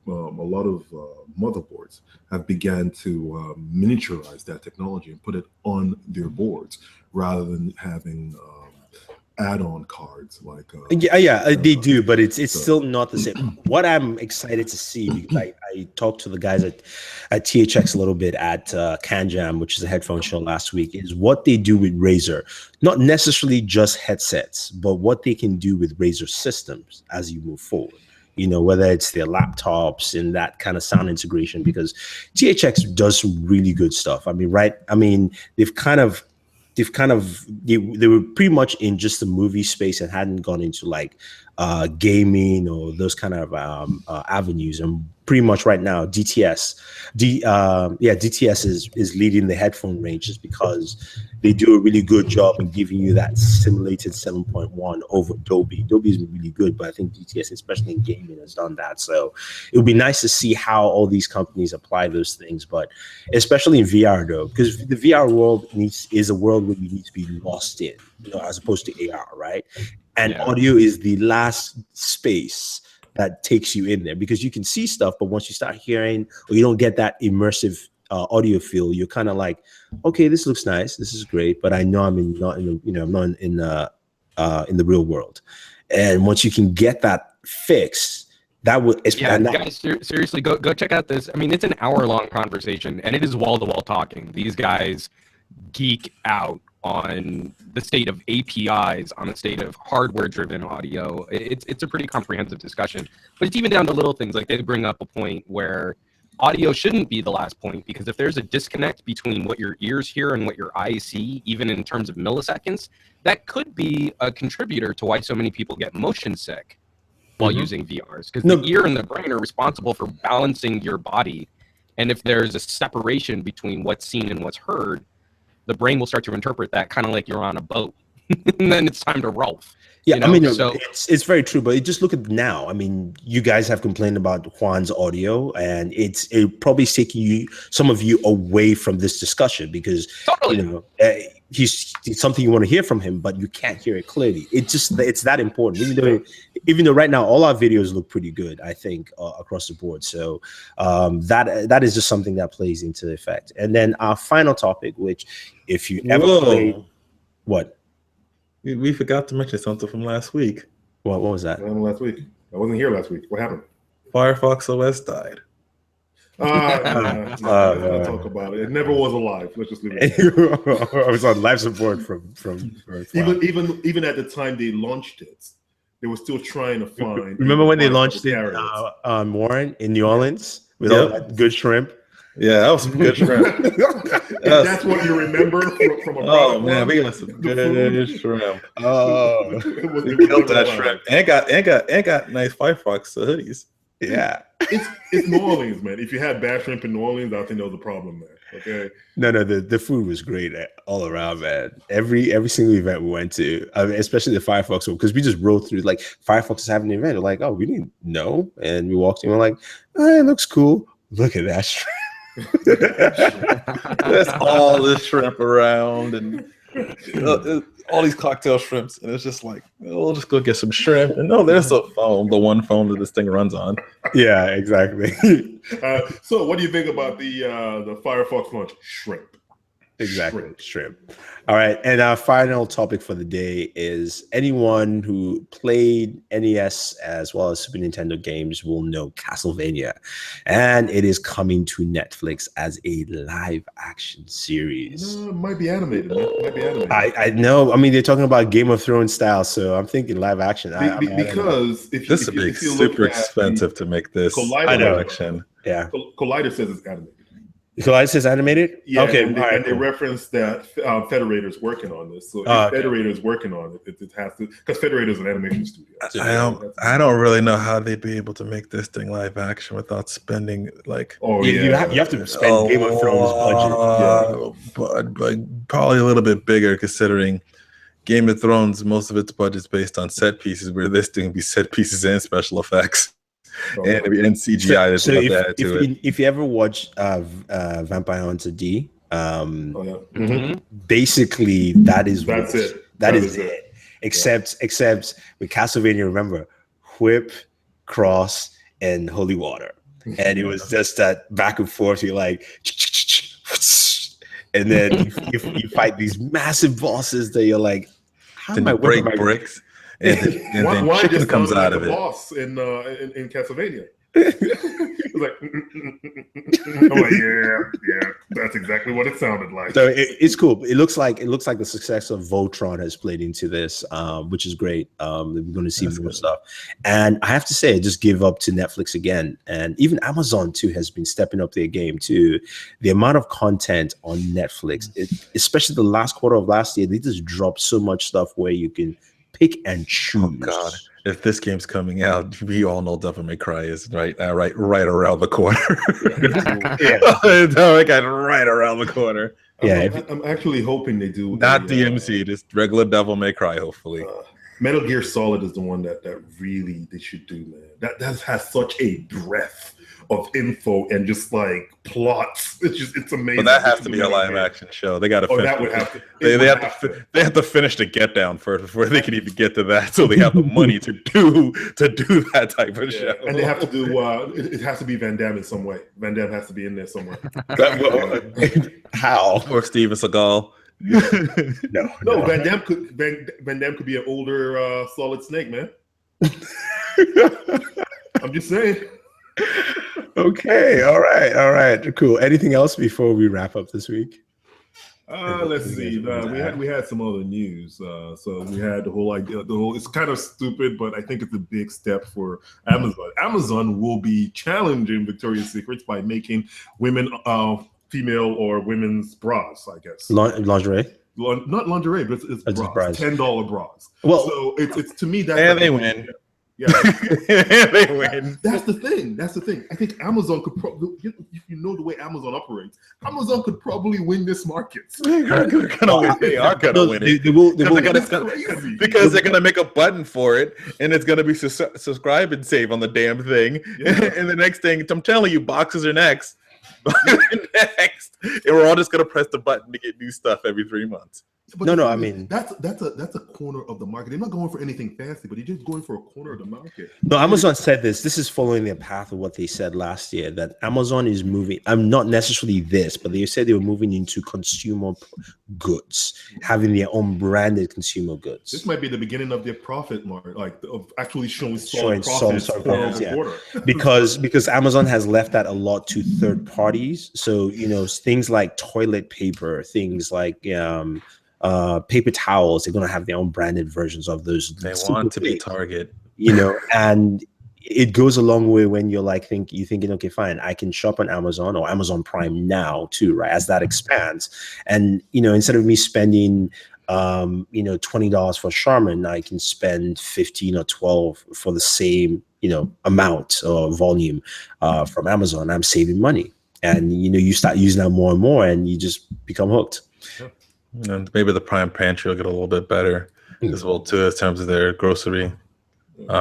motherboards have began to miniaturize that technology and put it on their boards rather than having add-on cards like they do, but it's still not the same. What I'm excited to see, because I talked to the guys at THX a little bit at CanJam, which is a headphone show last week, is what they do with Razer. Not necessarily just headsets, but what they can do with Razer systems as you move forward. Whether it's their laptops and that kind of sound integration, because THX does some really good stuff. They were pretty much in just the movie space and hadn't gone into like gaming or those kind of avenues. And pretty much right now, DTS is leading the headphone range just because they do a really good job in giving you that simulated 7.1 over Dolby. Dolby is really good, but I think DTS, especially in gaming, has done that. So it would be nice to see how all these companies apply those things, but especially in VR though, because the VR world is a world where you need to be lost in, as opposed to AR, right? And audio is the last space that takes you in there, because you can see stuff, but once you start hearing, or you don't get that immersive audiophile, you're kind of like, okay, this looks nice, this is great, but I know I'm not in the real world. And once you can get that fixed, that would guys, seriously, go check out this. I mean, it's an hour-long conversation, and it is wall-to-wall talking. These guys geek out on the state of APIs, on the state of hardware-driven audio. It's a pretty comprehensive discussion, but it's even down to little things. Like, they bring up a point where audio shouldn't be the last point, because if there's a disconnect between what your ears hear and what your eyes see, even in terms of milliseconds, that could be a contributor to why so many people get motion sick while using VRs, because the ear and the brain are responsible for balancing your body. And if there's a separation between what's seen and what's heard, the brain will start to interpret that kind of like you're on a boat. And then it's time to roll. Yeah, you know? I mean, so it's very true, but just look at now. I mean, you guys have complained about Juan's audio, and it probably is taking some of you away from this discussion, because he's something you want to hear from him, but you can't hear it clearly. It's that important. Even though right now all our videos look pretty good, I think, across the board. So that is just something that plays into effect. And then our final topic, which if you ever played, what? We forgot to mention something from last week. What was that? Last week. I wasn't here last week. What happened? Firefox OS died. Let's not talk about it. It never was alive. Let's just leave it. I was on live support from even at the time they launched it, they were still trying to find. Remember when they launched it, Warren, in New Orleans, with all that good shrimp? Yeah, that was some good shrimp. That's what you remember from a Oh man, we got some good shrimp. Oh, we killed that shrimp and got nice Firefox hoodies. Yeah, it's New Orleans, man. If you had bad shrimp in New Orleans, I think there was a problem there. Okay. No, the food was great all around, man. Every single event we went to, I mean, especially the Firefox one, because we just rode through. Like, Firefox is having an event. We're like, oh, we didn't know, and we walked in. We're like, oh, it looks cool. Look at that shrimp. There's all this shrimp around, and all these cocktail shrimps, and it's just like, we'll just go get some shrimp. And there's the one phone that this thing runs on. Yeah, exactly. So what do you think about the Firefox launch? Shrimp. Exactly, shrimp. All right, and our final topic for the day is anyone who played NES as well as Super Nintendo games will know Castlevania, and it is coming to Netflix as a live-action series. No, it might be animated, man. It might be animated. I know. I mean, they're talking about Game of Thrones style, so I'm thinking live-action. Because this would be super expensive to make this live-action. Yeah, Collider says it's animated. Collider says animated? Yeah, okay. And they reference that Federator's working on this. So if Federator's working on it, it has to, because Federator's an animation studio. I don't really know how they'd be able to make this thing live action without spending you have to spend Game of Thrones budget. But probably a little bit bigger, considering Game of Thrones, most of its budget is based on set pieces, where this thing would be set pieces and special effects. And CGI. So if you ever watch Vampire Hunter D, basically that's it. Except with Castlevania, remember, whip, cross, and holy water, and it was just that back and forth. You're like, and then you fight these massive bosses that you're like, how am I break bricks? And then chicken comes out of it. Boss in Castlevania. It's like, yeah, that's exactly what it sounded like. So it's cool. It looks like the success of Voltron has played into this, which is great. We're going to see more stuff. And I have to say, I just give up to Netflix again, and even Amazon too has been stepping up their game too. The amount of content on Netflix, especially the last quarter of last year, they just dropped so much stuff where you can pick and choose. Oh God! If this game's coming out, we all know Devil May Cry is right around the corner. Devil May Cry right around the corner. I'm actually hoping they do. Not DMC, just regular Devil May Cry. Hopefully, Metal Gear Solid is the one that really they should do, man. That has such a breadth of info and just like plots. It's amazing. But that has to be a live action show. They got to. Oh, that would have to. They have to finish the Get Down first before they can even get to that. So they have the money to do that type of show. And they have to do. It has to be Van Damme in some way. Van Damme has to be in there somewhere. How? Or Steven Seagal. No. Van Damme could be an older Solid Snake, man. I'm just saying. Okay, all right, cool. Anything else before we wrap up this week? Let's see. We had some other news. So we had the whole idea. It's kind of stupid, but I think it's a big step for Amazon. Amazon will be challenging Victoria's Secrets by making women, female or women's bras. I guess lingerie. Not lingerie, but it's bras. $10 bras. Well, so it's to me that and they win. Yeah, they win. That's the thing. I think Amazon could probably, if you know the way Amazon operates, Amazon could probably win this market. They are gonna win it. They will. Because they're gonna make a button for it, and it's gonna be subscribe and save on the damn thing. Yeah. And the next thing, I'm telling you, boxes are next. Next, and we're all just gonna press the button to get new stuff every 3 months. But I mean that's a corner of the market. They're not going for anything fancy, but they're just going for a corner of the market. No, Amazon said this. This is following the path of what they said last year, that Amazon is moving. I'm not necessarily this, but they said they were moving into consumer goods, having their own branded consumer goods. This might be the beginning of their profit market, like of actually showing profits, yeah. because Amazon has left that a lot to third parties. So things like toilet paper, things like paper towels, they're going to have their own branded versions of those. They want to be Target, and it goes a long way when you're like you're thinking, okay, fine, I can shop on Amazon or Amazon Prime now too, right? As that expands, and instead of me spending $20 for Charmin, I can spend 15 or 12 for the same amount or volume from Amazon. I'm saving money, and you start using that more and more, and you just become hooked. Yeah. And maybe the Prime Pantry will get a little bit better as well too, in terms of their grocery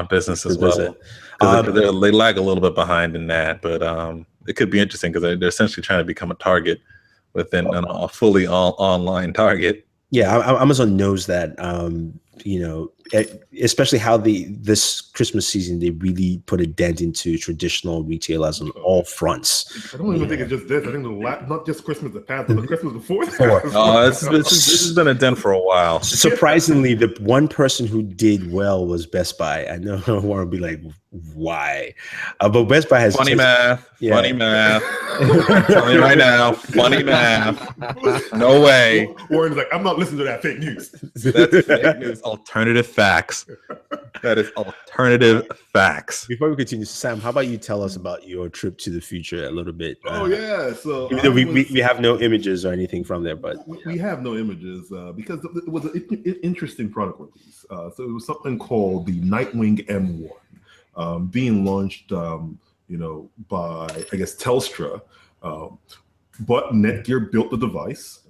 business as well. They lag a little bit behind in that, but it could be interesting because they're essentially trying to become a Target within a fully online Target. Yeah, Amazon knows that. Especially how this Christmas season, they really put a dent into traditional retailers on all fronts. I don't even think it's just this. I think not just Christmas that passed, but the Christmas before. This has been a dent for a while. Surprisingly, the one person who did well was Best Buy. I know I want to be like, why? But Best Buy has funny math. Funny math. Telling you right now, funny math. No way. Warren's like, I'm not listening to that fake news. That's fake news. Alternative facts. That is alternative facts. Before we continue, Sam, how about you tell us about your trip to the future a little bit? So even though we have no images or anything from there, but we have no images because it was an interesting product release. So it was something called the Nightwing M1, being launched, by I guess Telstra, but Netgear built the device.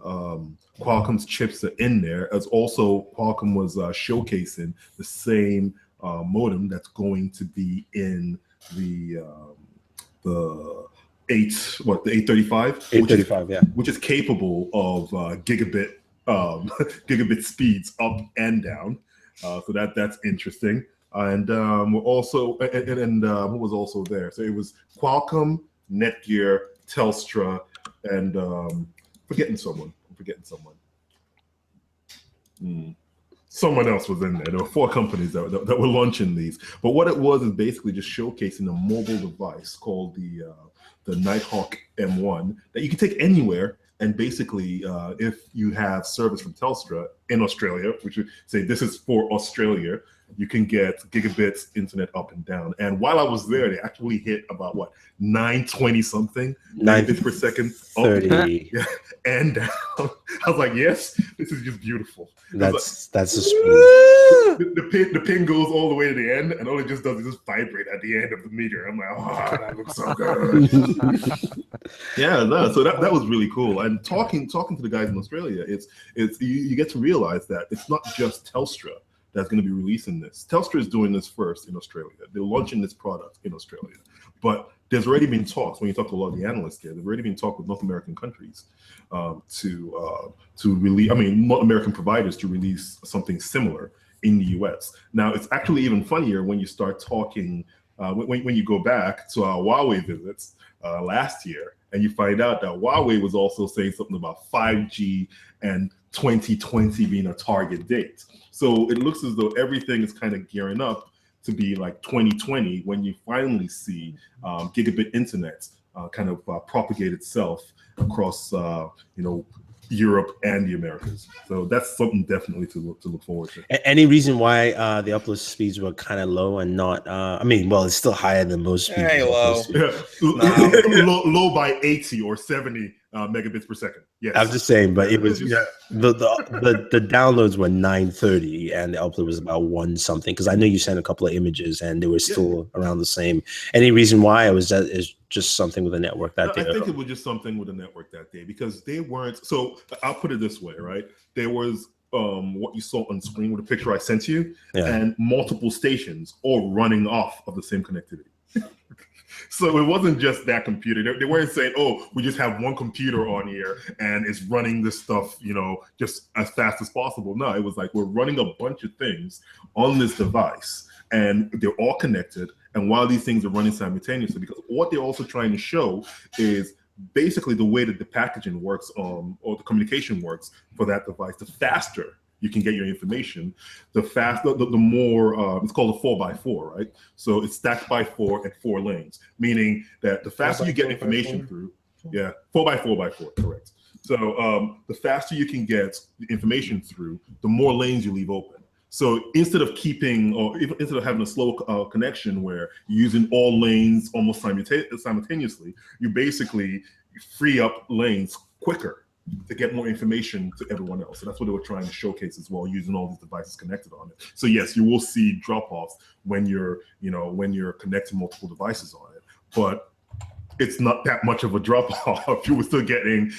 Qualcomm's chips are in there, as also Qualcomm was showcasing the same modem that's going to be in the 835, which is capable of gigabit gigabit speeds up and down. So that's interesting. And we're also and what was also there? So it was Qualcomm, Netgear, Telstra, and I'm forgetting someone. Someone else was in there. There were 4 companies that were launching these. But what it was is basically just showcasing a mobile device called the Nighthawk M1 that you can take anywhere. And basically, if you have service from Telstra in Australia, which would say this is for Australia, you can get gigabits internet up and down. And while I was there, they actually hit about 920 something megabits per second, 30 and down. I was like, yes, this is just beautiful. That's a speed. The pin goes all the way to the end, and all it just does is just vibrate at the end of the meter. I'm like, oh, that looks so good. So that was really cool. And talking to the guys in Australia, it's you get to realize that it's not just Telstra that's going to be releasing this. Telstra is doing this first in Australia. They're launching this product in Australia. But there's already been talks, when you talk to a lot of the analysts there, there's already been talk with North American countries to release, North American providers to release something similar in the US. Now, it's actually even funnier when you start talking, when you go back to our Huawei visits last year, and you find out that Huawei was also saying something about 5G and 2020 being a target date. So it looks as though everything is kind of gearing up to be like 2020 when you finally see gigabit internet kind of propagate itself across Europe and the Americas. So that's something definitely to look forward to. Any reason why the upload speeds were kind of low and not? It's still higher than most speeds. Hey, low. Low by 80 or 70 megabits per second. Yes, I'm just saying, but it was the downloads were 930 and the upload was about 1 something. Because I know you sent a couple of images and they were still around the same. Any reason why? Is just something with the network that day? I think it was just something with the network that day because they weren't. So I'll put it this way, right? There was what you saw on screen with the picture I sent you, and multiple stations all running off of the same connectivity. So it wasn't just that computer. They weren't saying, "Oh, we just have one computer on here and it's running this stuff, just as fast as possible." No, it was like we're running a bunch of things on this device, and they're all connected. And while these things are running simultaneously, because what they're also trying to show is basically the way that the packaging works, or the communication works for that device. The faster you can get your information, the more, it's called a 4x4, right? So it's stacked by 4 and 4 lanes, meaning that the faster you get information through, 4x4, correct. So the faster you can get the information through, the more lanes you leave open. So instead of having a slow connection where you're using all lanes almost simultaneously, you basically free up lanes quicker to get more information to everyone else. So that's what they were trying to showcase as well, using all these devices connected on it. So yes, you will see drop-offs when you're connecting multiple devices on it, but it's not that much of a drop-off. You were still getting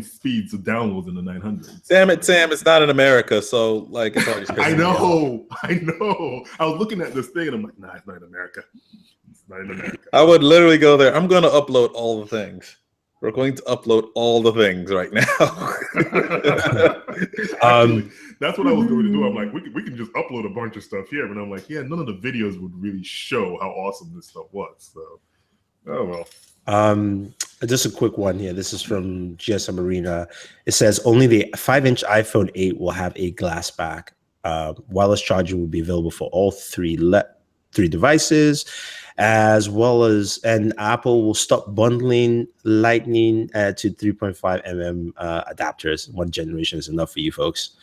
speeds of downloads in the 900s. Damn it, Sam! It's not in America, so like it's always crazy. I know. I was looking at this thing and I'm like, nah, it's not in America. It's not in America. I would literally go there. I'm going to upload all the things. We're going to upload all the things right now. Actually, that's what I was going to do. I'm like, we can just upload a bunch of stuff here, but I'm like, none of the videos would really show how awesome this stuff was. So, oh well. Just a quick one here. This is from GSM Arena. It says only the 5-inch iPhone 8 will have a glass back. Wireless charging will be available for all three devices, as well as, and Apple will stop bundling Lightning to 3.5 mm adapters. One generation is enough for you folks.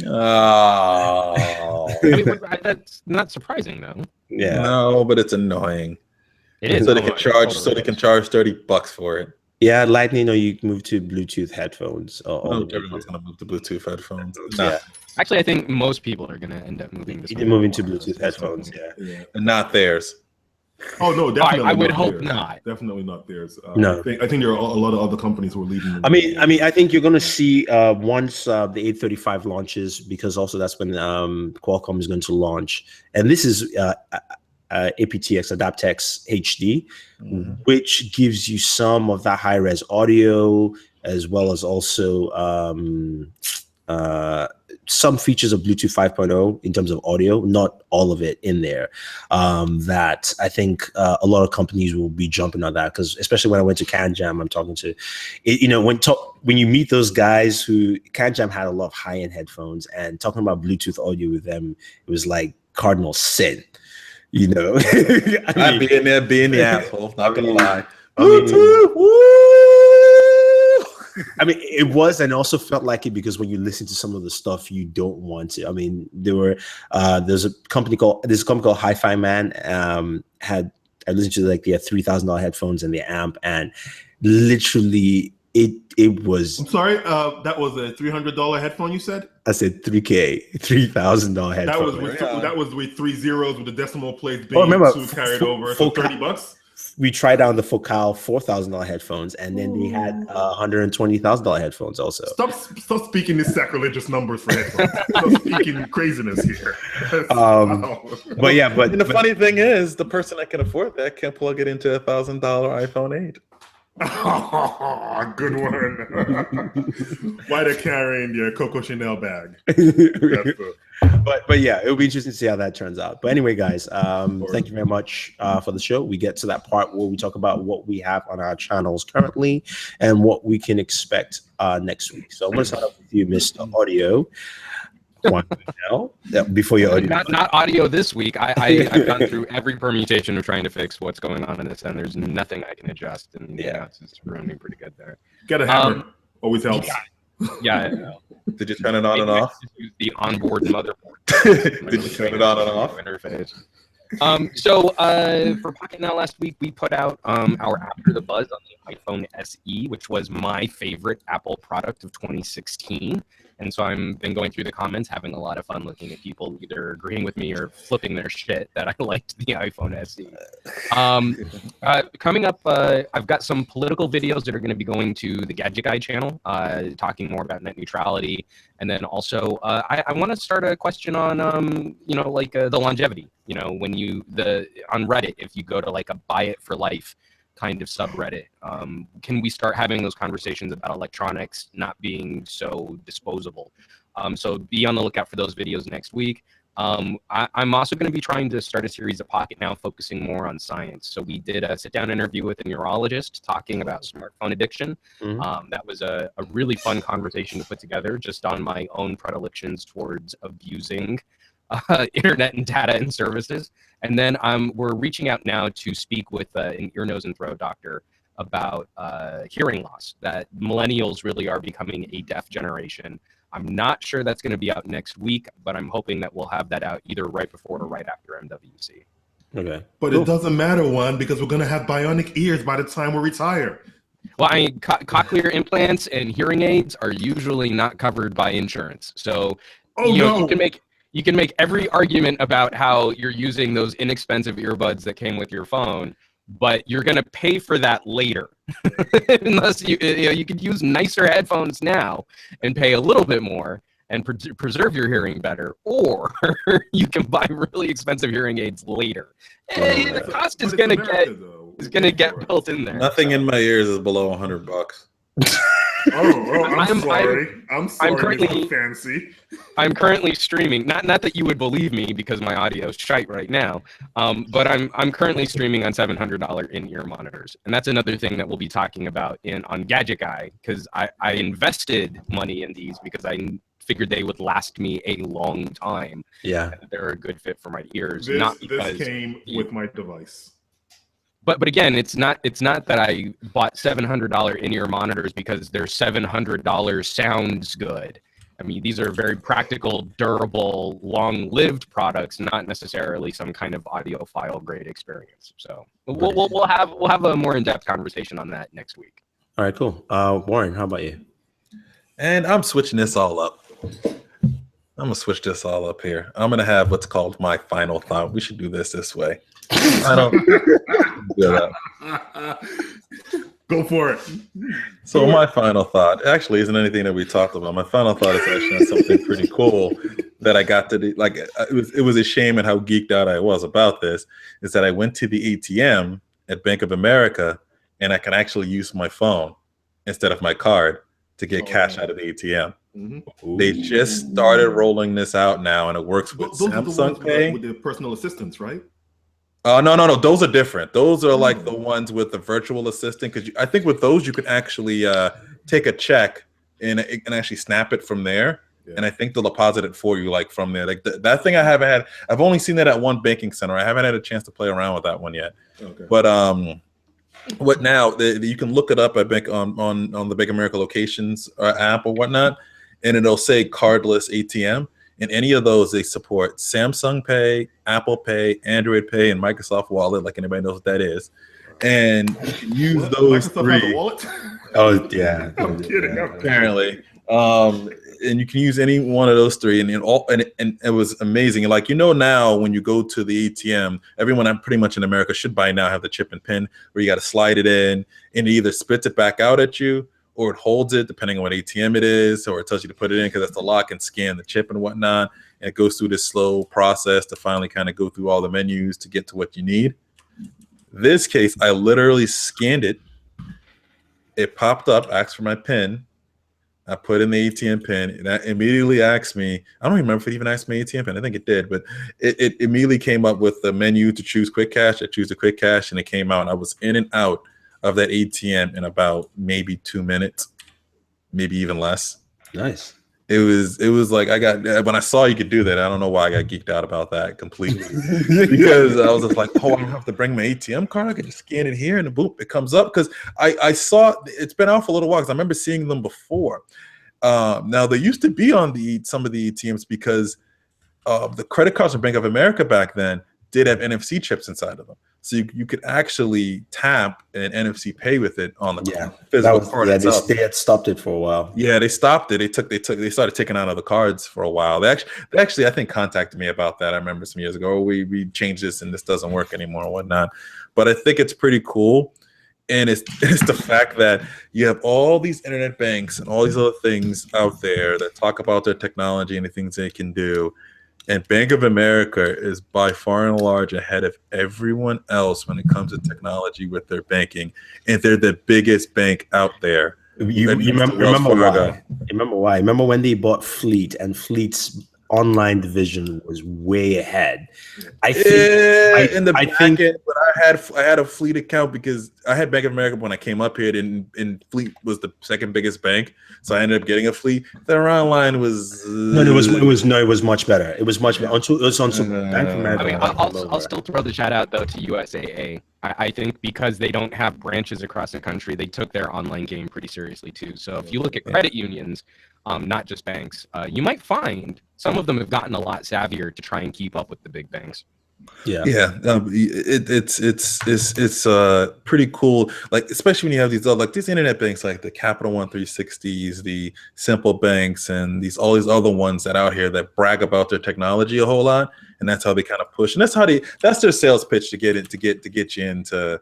Oh, That's not surprising though. Yeah, no, but it's annoying. It is. So they can charge $30 for it. Yeah, Lightning, or you move to Bluetooth headphones. Everyone's gonna move to Bluetooth headphones. Yeah. Actually, I think most people are going to end up moving this. Moving to Bluetooth headphones. Yeah. And not theirs. Oh no, definitely. I would not hope theirs. not. Definitely not theirs. No, I think there are a lot of other companies who are leading. I think you're going to see once the 835 launches, because also that's when Qualcomm is going to launch, and this is aptX Adaptex HD, which gives you some of that high-res audio, as well as also some features of Bluetooth 5.0 in terms of audio, not all of it in there. That I think a lot of companies will be jumping on that, because especially when I went to CanJam, I'm talking to, when you meet those guys who CanJam had a lot of high-end headphones, and talking about Bluetooth audio with them, it was like cardinal sin. I'd be in there being the asshole, not gonna lie. It was, and also felt like it, because when you listen to some of the stuff you don't want to. There's a company called Hi-Fi Man. I listened to like their $3,000 headphones and the amp, and literally it was. I'm sorry, that was a $300 headphone you said? I said $3,000 headphone. That was with 3 zeros with the decimal place being carried over. So $30. we tried out the Focal $4,000 headphones, and then they had $120,000 headphones also. Stop speaking these sacrilegious numbers for headphones. Stop speaking craziness here. But yeah, but and the funny thing is, the person that can afford that can plug it into $1,000 iPhone 8. Oh, good one. Why they're carrying your Coco Chanel bag? But yeah, it'll be interesting to see how that turns out. But anyway, guys, thank you very much for the show. We get to that part where we talk about what we have on our channels currently and what we can expect next week. So I'm going to start off with you, Mr. Audio. Before your audio, not audio this week. I've gone through every permutation of trying to fix what's going on in this, and there's nothing I can adjust. And it's just running pretty good there. Get a hammer. Always helps. Yeah. Did you turn it on and off? Use the onboard motherboard. Did you turn it on and off? Interface. So for Pocket Now last week, we put out our After the Buzz on the iPhone SE, which was my favorite Apple product of 2016. And so I've been going through the comments, having a lot of fun looking at people either agreeing with me or flipping their shit that I liked the iPhone SE. Coming up, I've got some political videos that are going to be going to the Gadget Guy channel, talking more about net neutrality. And then also, I want to start a question on, the longevity. When on Reddit, if you go to like a buy it for life kind of subreddit, can we start having those conversations about electronics not being so disposable? So be on the lookout for those videos next week. I'm also going to be trying to start a series of Pocket Now focusing more on science. So we did a sit-down interview with a neurologist talking about smartphone addiction. That was a really fun conversation to put together just on my own predilections towards abusing internet and data and services. And then we're reaching out now to speak with an ear, nose, and throat doctor about hearing loss, that millennials really are becoming a deaf generation. I'm not sure that's going to be out next week, but I'm hoping that we'll have that out either right before or right after MWC. Okay. But cool. It doesn't matter, Juan, because we're going to have bionic ears by the time we retire. Well, cochlear implants and hearing aids are usually not covered by insurance. So you can make every argument about how you're using those inexpensive earbuds that came with your phone, but you're going to pay for that later. Unless you could use nicer headphones now and pay a little bit more and preserve your hearing better, or you can buy really expensive hearing aids later. The cost is going to get built in there. Nothing in my ears is below $100. I'm sorry. I'm currently fancy. I'm currently streaming. Not that you would believe me because my audio is shite right now. But I'm currently streaming on $700 in-ear monitors, and that's another thing that we'll be talking about on Gadget Guy, because I invested money in these because I figured they would last me a long time. Yeah, they're a good fit for my ears. This came with my device. But again, it's not that I bought $700 in-ear monitors because their $700 sounds good. I mean, these are very practical, durable, long-lived products, not necessarily some kind of audiophile grade experience. So we'll have a more in-depth conversation on that next week. All right, cool. Warren, how about you? And I'm switching this all up. I'm gonna switch this all up here. I'm gonna have what's called my final thought. We should do this way. I don't. Go for it. So my final thought actually isn't anything that we talked about. My final thought is actually something pretty cool that I got to do. Like it was a shame at how geeked out I was about this. Is that I went to the ATM at Bank of America and I can actually use my phone instead of my card to get cash out of the ATM. Mm-hmm. They just started rolling this out now, and it works with Samsung Pay with the personal assistants, right? No. Those are different. Those are like the ones with the virtual assistant. Because I think with those you can actually take a check and actually snap it from there. Yeah. And I think they'll deposit it for you like from there. Like that thing I haven't had. I've only seen that at one banking center. I haven't had a chance to play around with that one yet. Okay. But what now? You can look it up at on the Bank of America locations app or whatnot. And it'll say cardless ATM. And any of those, they support Samsung Pay, Apple Pay, Android Pay, and Microsoft Wallet, like anybody knows what that is. And you can use those Microsoft three. Have a wallet? Oh, yeah. I'm kidding. Apparently. And you can use any one of those three, and it was amazing. Like, now when you go to the ATM, everyone pretty much in America should by now have the chip and pin where you got to slide it in, and it either spits it back out at you or it holds it depending on what ATM it is, or it tells you to put it in because that's the lock and scan the chip and whatnot. And it goes through this slow process to finally kind of go through all the menus to get to what you need. This case, I literally scanned it. It popped up, asked for my PIN. I put in the ATM PIN, and that immediately asked me, I don't even remember if it even asked me ATM PIN. I think it did, but it immediately came up with the menu to choose quick cash. I choose the quick cash, and it came out, and I was in and out of that ATM in about maybe 2 minutes, maybe even less. Nice. It was like when I saw you could do that, I don't know why I got geeked out about that completely. Because I was just like, I don't have to bring my ATM card. I could just scan it here and boom, it comes up. Because I saw it's been out for a little while because I remember seeing them before. Now they used to be on some of the ATMs because the credit cards from Bank of America back then did have NFC chips inside of them. So you could actually tap an NFC pay with it on the physical card itself. They had stopped it for a while. Yeah, they stopped it. They started taking out other cards for a while. They actually I think contacted me about that. I remember some years ago, we changed this and this doesn't work anymore and whatnot. But I think it's pretty cool. And it's the fact that you have all these internet banks and all these other things out there that talk about their technology and the things they can do. And Bank of America is by far and large ahead of everyone else when it comes to technology with their banking. And they're the biggest bank out there. You remember why? Remember when they bought Fleet, and Fleet's online division was way ahead. I think, but I had a Fleet account because I had Bank of America when I came up here, and Fleet was the second biggest bank, so I ended up getting a Fleet. Their online was it was much better. It was much better until Bank of America. I mean, I'll still throw the shout out though to USAA. I think because they don't have branches across the country, they took their online game pretty seriously too. So if you look at credit unions, not just banks, you might find some of them have gotten a lot savvier to try and keep up with the big banks. It's pretty cool. Like, especially when you have these internet banks like the Capital One 360s, the Simple Banks, and all these other ones that out here that brag about their technology a whole lot, and that's how they kind of push, and that's their sales pitch to get you into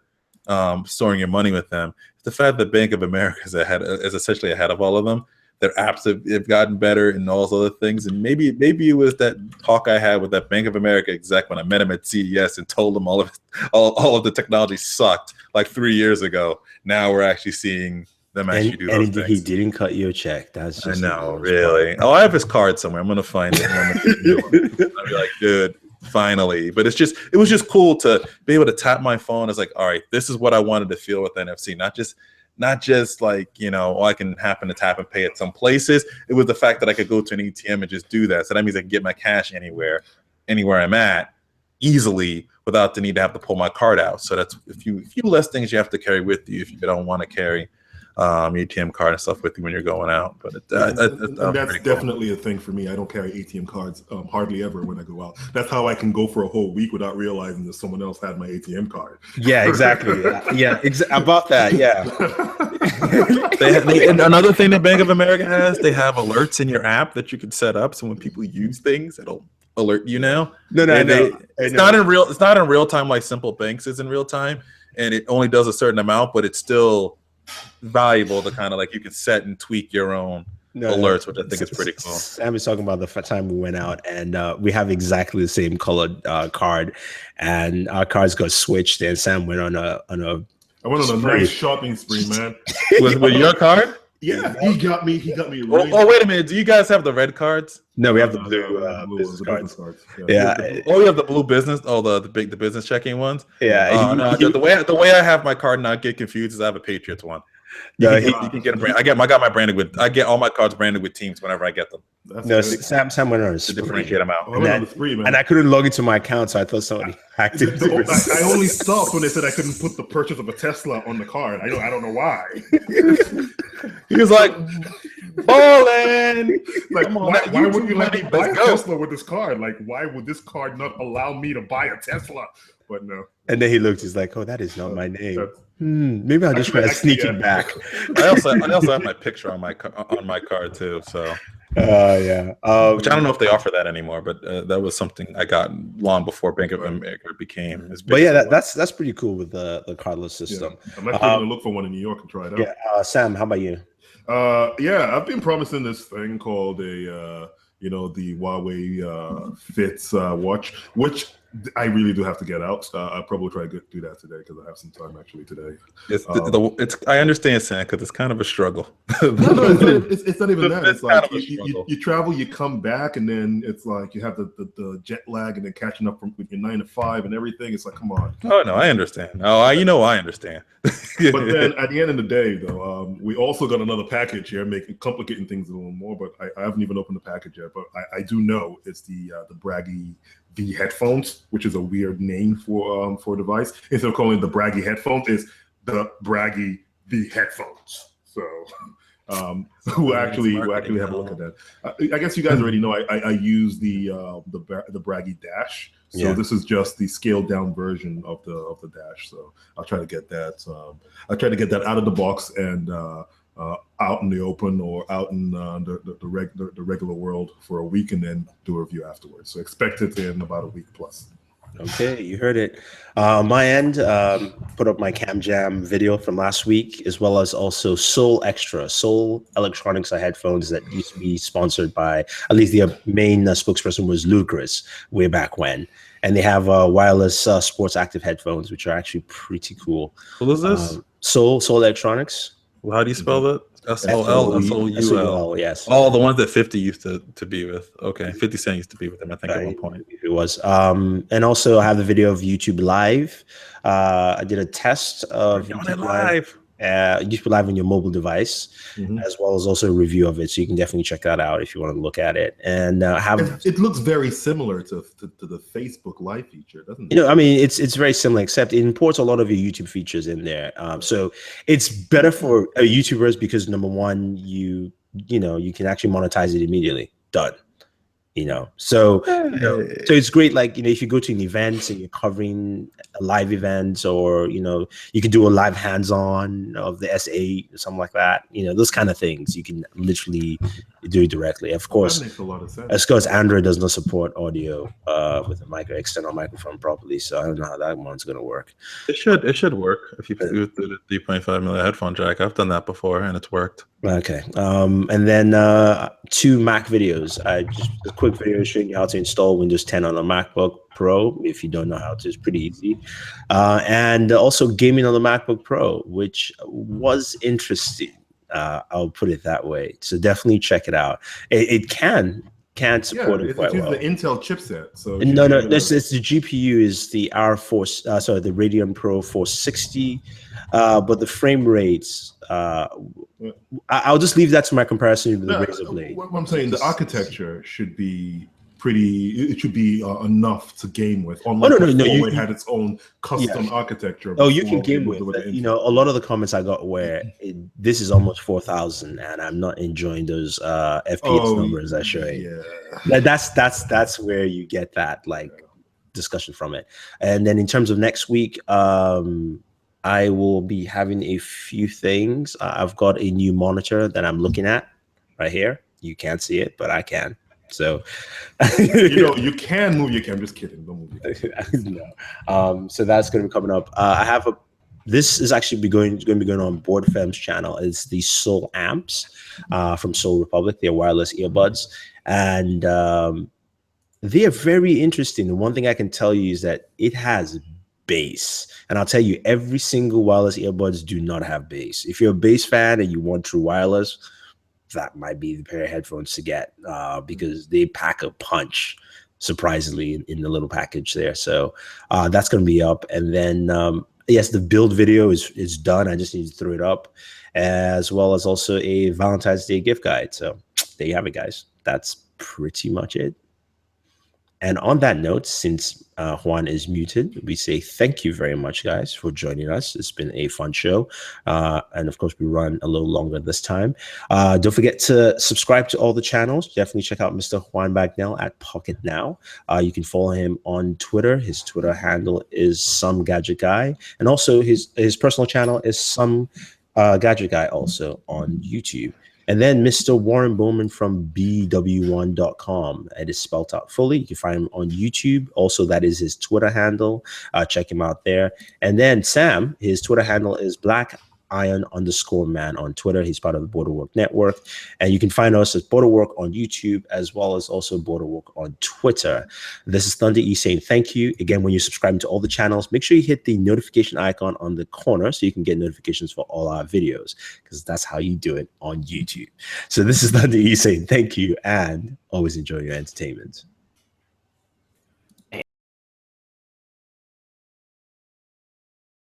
storing your money with them. The fact that Bank of America is essentially ahead of all of them. Their apps have gotten better and all those other things. And maybe it was that talk I had with that Bank of America exec when I met him at CES and told him all of the technology sucked like 3 years ago. Now we're actually seeing them actually do those things. He didn't cut you a check. That's just I know, really. I have his card somewhere. I'm gonna find it. I'll be like, dude, finally. But it was just cool to be able to tap my phone. It's like, all right, this is what I wanted to feel with NFC, not just like, I can happen to tap and pay at some places. It was the fact that I could go to an ATM and just do that. So that means I can get my cash anywhere I'm at easily without the need to have to pull my card out. So that's a few less things you have to carry with you if you don't want to carry ATM card and stuff with you when you're going out. But that's definitely a thing for me. I don't carry ATM cards hardly ever when I go out. That's how I can go for a whole week without realizing that someone else had my ATM card. Yeah, exactly. About that. Yeah. And another thing that Bank of America has, they have alerts in your app that you can set up. So when people use things, it'll alert you now. It's not in real time like Simple Banks is in real time, and it only does a certain amount, but it's still valuable to kind of like you can set and tweak your own alerts, which I think is pretty cool. Sam was talking about the time we went out, and we have exactly the same colored card, and our cards got switched, and Sam went on a I went on a nice shopping spree, man. with your card? Yeah, he got me. Really wait a minute. Do you guys have the red cards? No, we have the blue business cards. Yeah. We have the blue business. Oh, the business checking ones. Yeah. The way I have my card not get confused is I have a Patriots one. You can get a brand. I got my branded with. I get all my cards branded with teams whenever I get them. Sam went on a spree. Differentiate them out. And I couldn't log into my account, so I thought somebody hacked it. I only stopped when they said I couldn't put the purchase of a Tesla on the card. I don't know why. He was like, balling. Like, why would you let me buy a Tesla with this card? Like, why would this card not allow me to buy a Tesla? but no. And then he looked. He's like, "Oh, that is not my name. That's- Maybe I'll just try to sneak it back." I also have my picture on my card too. So Yeah. which I don't know if they offer that anymore, but that was something I got long before Bank of America became as big. But yeah, as it was. that's pretty cool with the cardless system. Yeah. I'm actually going to look for one in New York and try it out. Yeah, Sam, how about you? Yeah, I've been promising this thing called the Huawei Fits watch, which I really do have to get out. I'll probably try to do that today because I have some time actually today. I understand, Sam, because it's kind of a struggle. No, it's not even that. It's like you travel, you come back, and then it's like you have the jet lag, and then catching up with your 9 to 5 and everything. It's like, come on. Oh no, I understand. I understand. But then at the end of the day, though, we also got another package here, complicating things a little more. But I haven't even opened the package yet. But I do know it's the Braggy V headphones, which is a weird name for a device. Instead of calling it the Braggy headphones, it's the Braggy V headphones. So who actually have a look at that? I guess you guys already know I use the Braggy Dash. So this is just the scaled down version of the Dash. So I'll try to get that. I'll try to get that out of the box and out in the open or out in the regular world for a week, and then do a review afterwards. So expect it in about a week plus. Okay, you heard it. My end, put up my Cam Jam video from last week, as well as also Soul Extra, Soul Electronics headphones that used to be sponsored by, at least the main spokesperson was Ludacris way back when. And they have wireless sports active headphones, which are actually pretty cool. What is this? Soul Electronics. Well, how do you spell that? SOL. Yes. Oh, the ones that 50 used to be with. Okay, 50 Cent used to be with them, I think, at one point. It was. And also, I have the video of YouTube Live. I did a test of YouTube Live. YouTube Live on your mobile device, as well as also a review of it. So you can definitely check that out if you want to look at it. And it looks very similar to the Facebook Live feature, doesn't it? I mean, it's very similar, except it imports a lot of your YouTube features in there. So it's better for YouTubers because number one, you can actually monetize it immediately. Done. So it's great. Like, if you go to an event and you're covering a live event, or, you can do a live hands-on of the S8 or something like that, those kind of things, you can literally do it directly. Of course, that makes a lot of sense. Of course, Android does not support audio with a external microphone properly. So I don't know how that one's going to work. It should work if you do the 3.5 millimeter headphone jack. I've done that before and it's worked. Okay. And then 2 Mac videos. Just a quick video showing you how to install Windows 10 on a MacBook Pro. If you don't know how to, it's pretty easy. And also gaming on the MacBook Pro, which was interesting. I'll put it that way. So definitely check it out. It can support it quite well. It's the Intel chipset. So no, it's the GPU is the the Radeon Pro 460, but the frame rates. I'll just leave that to my comparison with the Razer Blade. What I'm saying, the architecture should be it should be enough to game with. Unlike it had its own custom architecture. Oh, you can game with it. A lot of the comments I got were, this is almost 4,000, and I'm not enjoying those FPS numbers I show you. Yeah. That's where you get that discussion from it. And then in terms of next week, I will be having a few things. I've got a new monitor that I'm looking at right here. You can't see it, but I can. So, you can move your camera. Just kidding. Don't move your camera. No. So that's going to be coming up. This is actually going to be going on Board Fem's channel. It's the Soul Amps from Soul Republic. They're wireless earbuds, and they are very interesting. The one thing I can tell you is that it has bass, and I'll tell you, every single wireless earbuds do not have bass. If you're a bass fan and you want true wireless, that might be the pair of headphones to get because they pack a punch, surprisingly, in the little package there. So that's going to be up. And then, yes, the build video is done. I just need to throw it up, as well as also a Valentine's Day gift guide. So there you have it, guys. That's pretty much it. And on that note, since Juan is muted, we say thank you very much, guys, for joining us. It's been a fun show. And of course, we run a little longer this time. Don't forget to subscribe to all the channels. Definitely check out Mr. Juan Bagnell at Pocket Now. You can follow him on Twitter. His Twitter handle is Some Gadget Guy. And also his personal channel is Some Gadget Guy also on YouTube. And then Mr. Warren Bowman from BW1.com. It is spelled out fully. You can find him on YouTube. Also, that is his Twitter handle. Check him out there. And then Sam, his Twitter handle is BlackIron_man on Twitter. He's part of the Booredatwork network. And you can find us at Booredatwork on YouTube, as well as also Booredatwork on Twitter. This is Thunder E saying thank you. Again, when you're subscribing to all the channels, make sure you hit the notification icon on the corner so you can get notifications for all our videos, because that's how you do it on YouTube. So this is Thunder E saying thank you, and always enjoy your entertainment.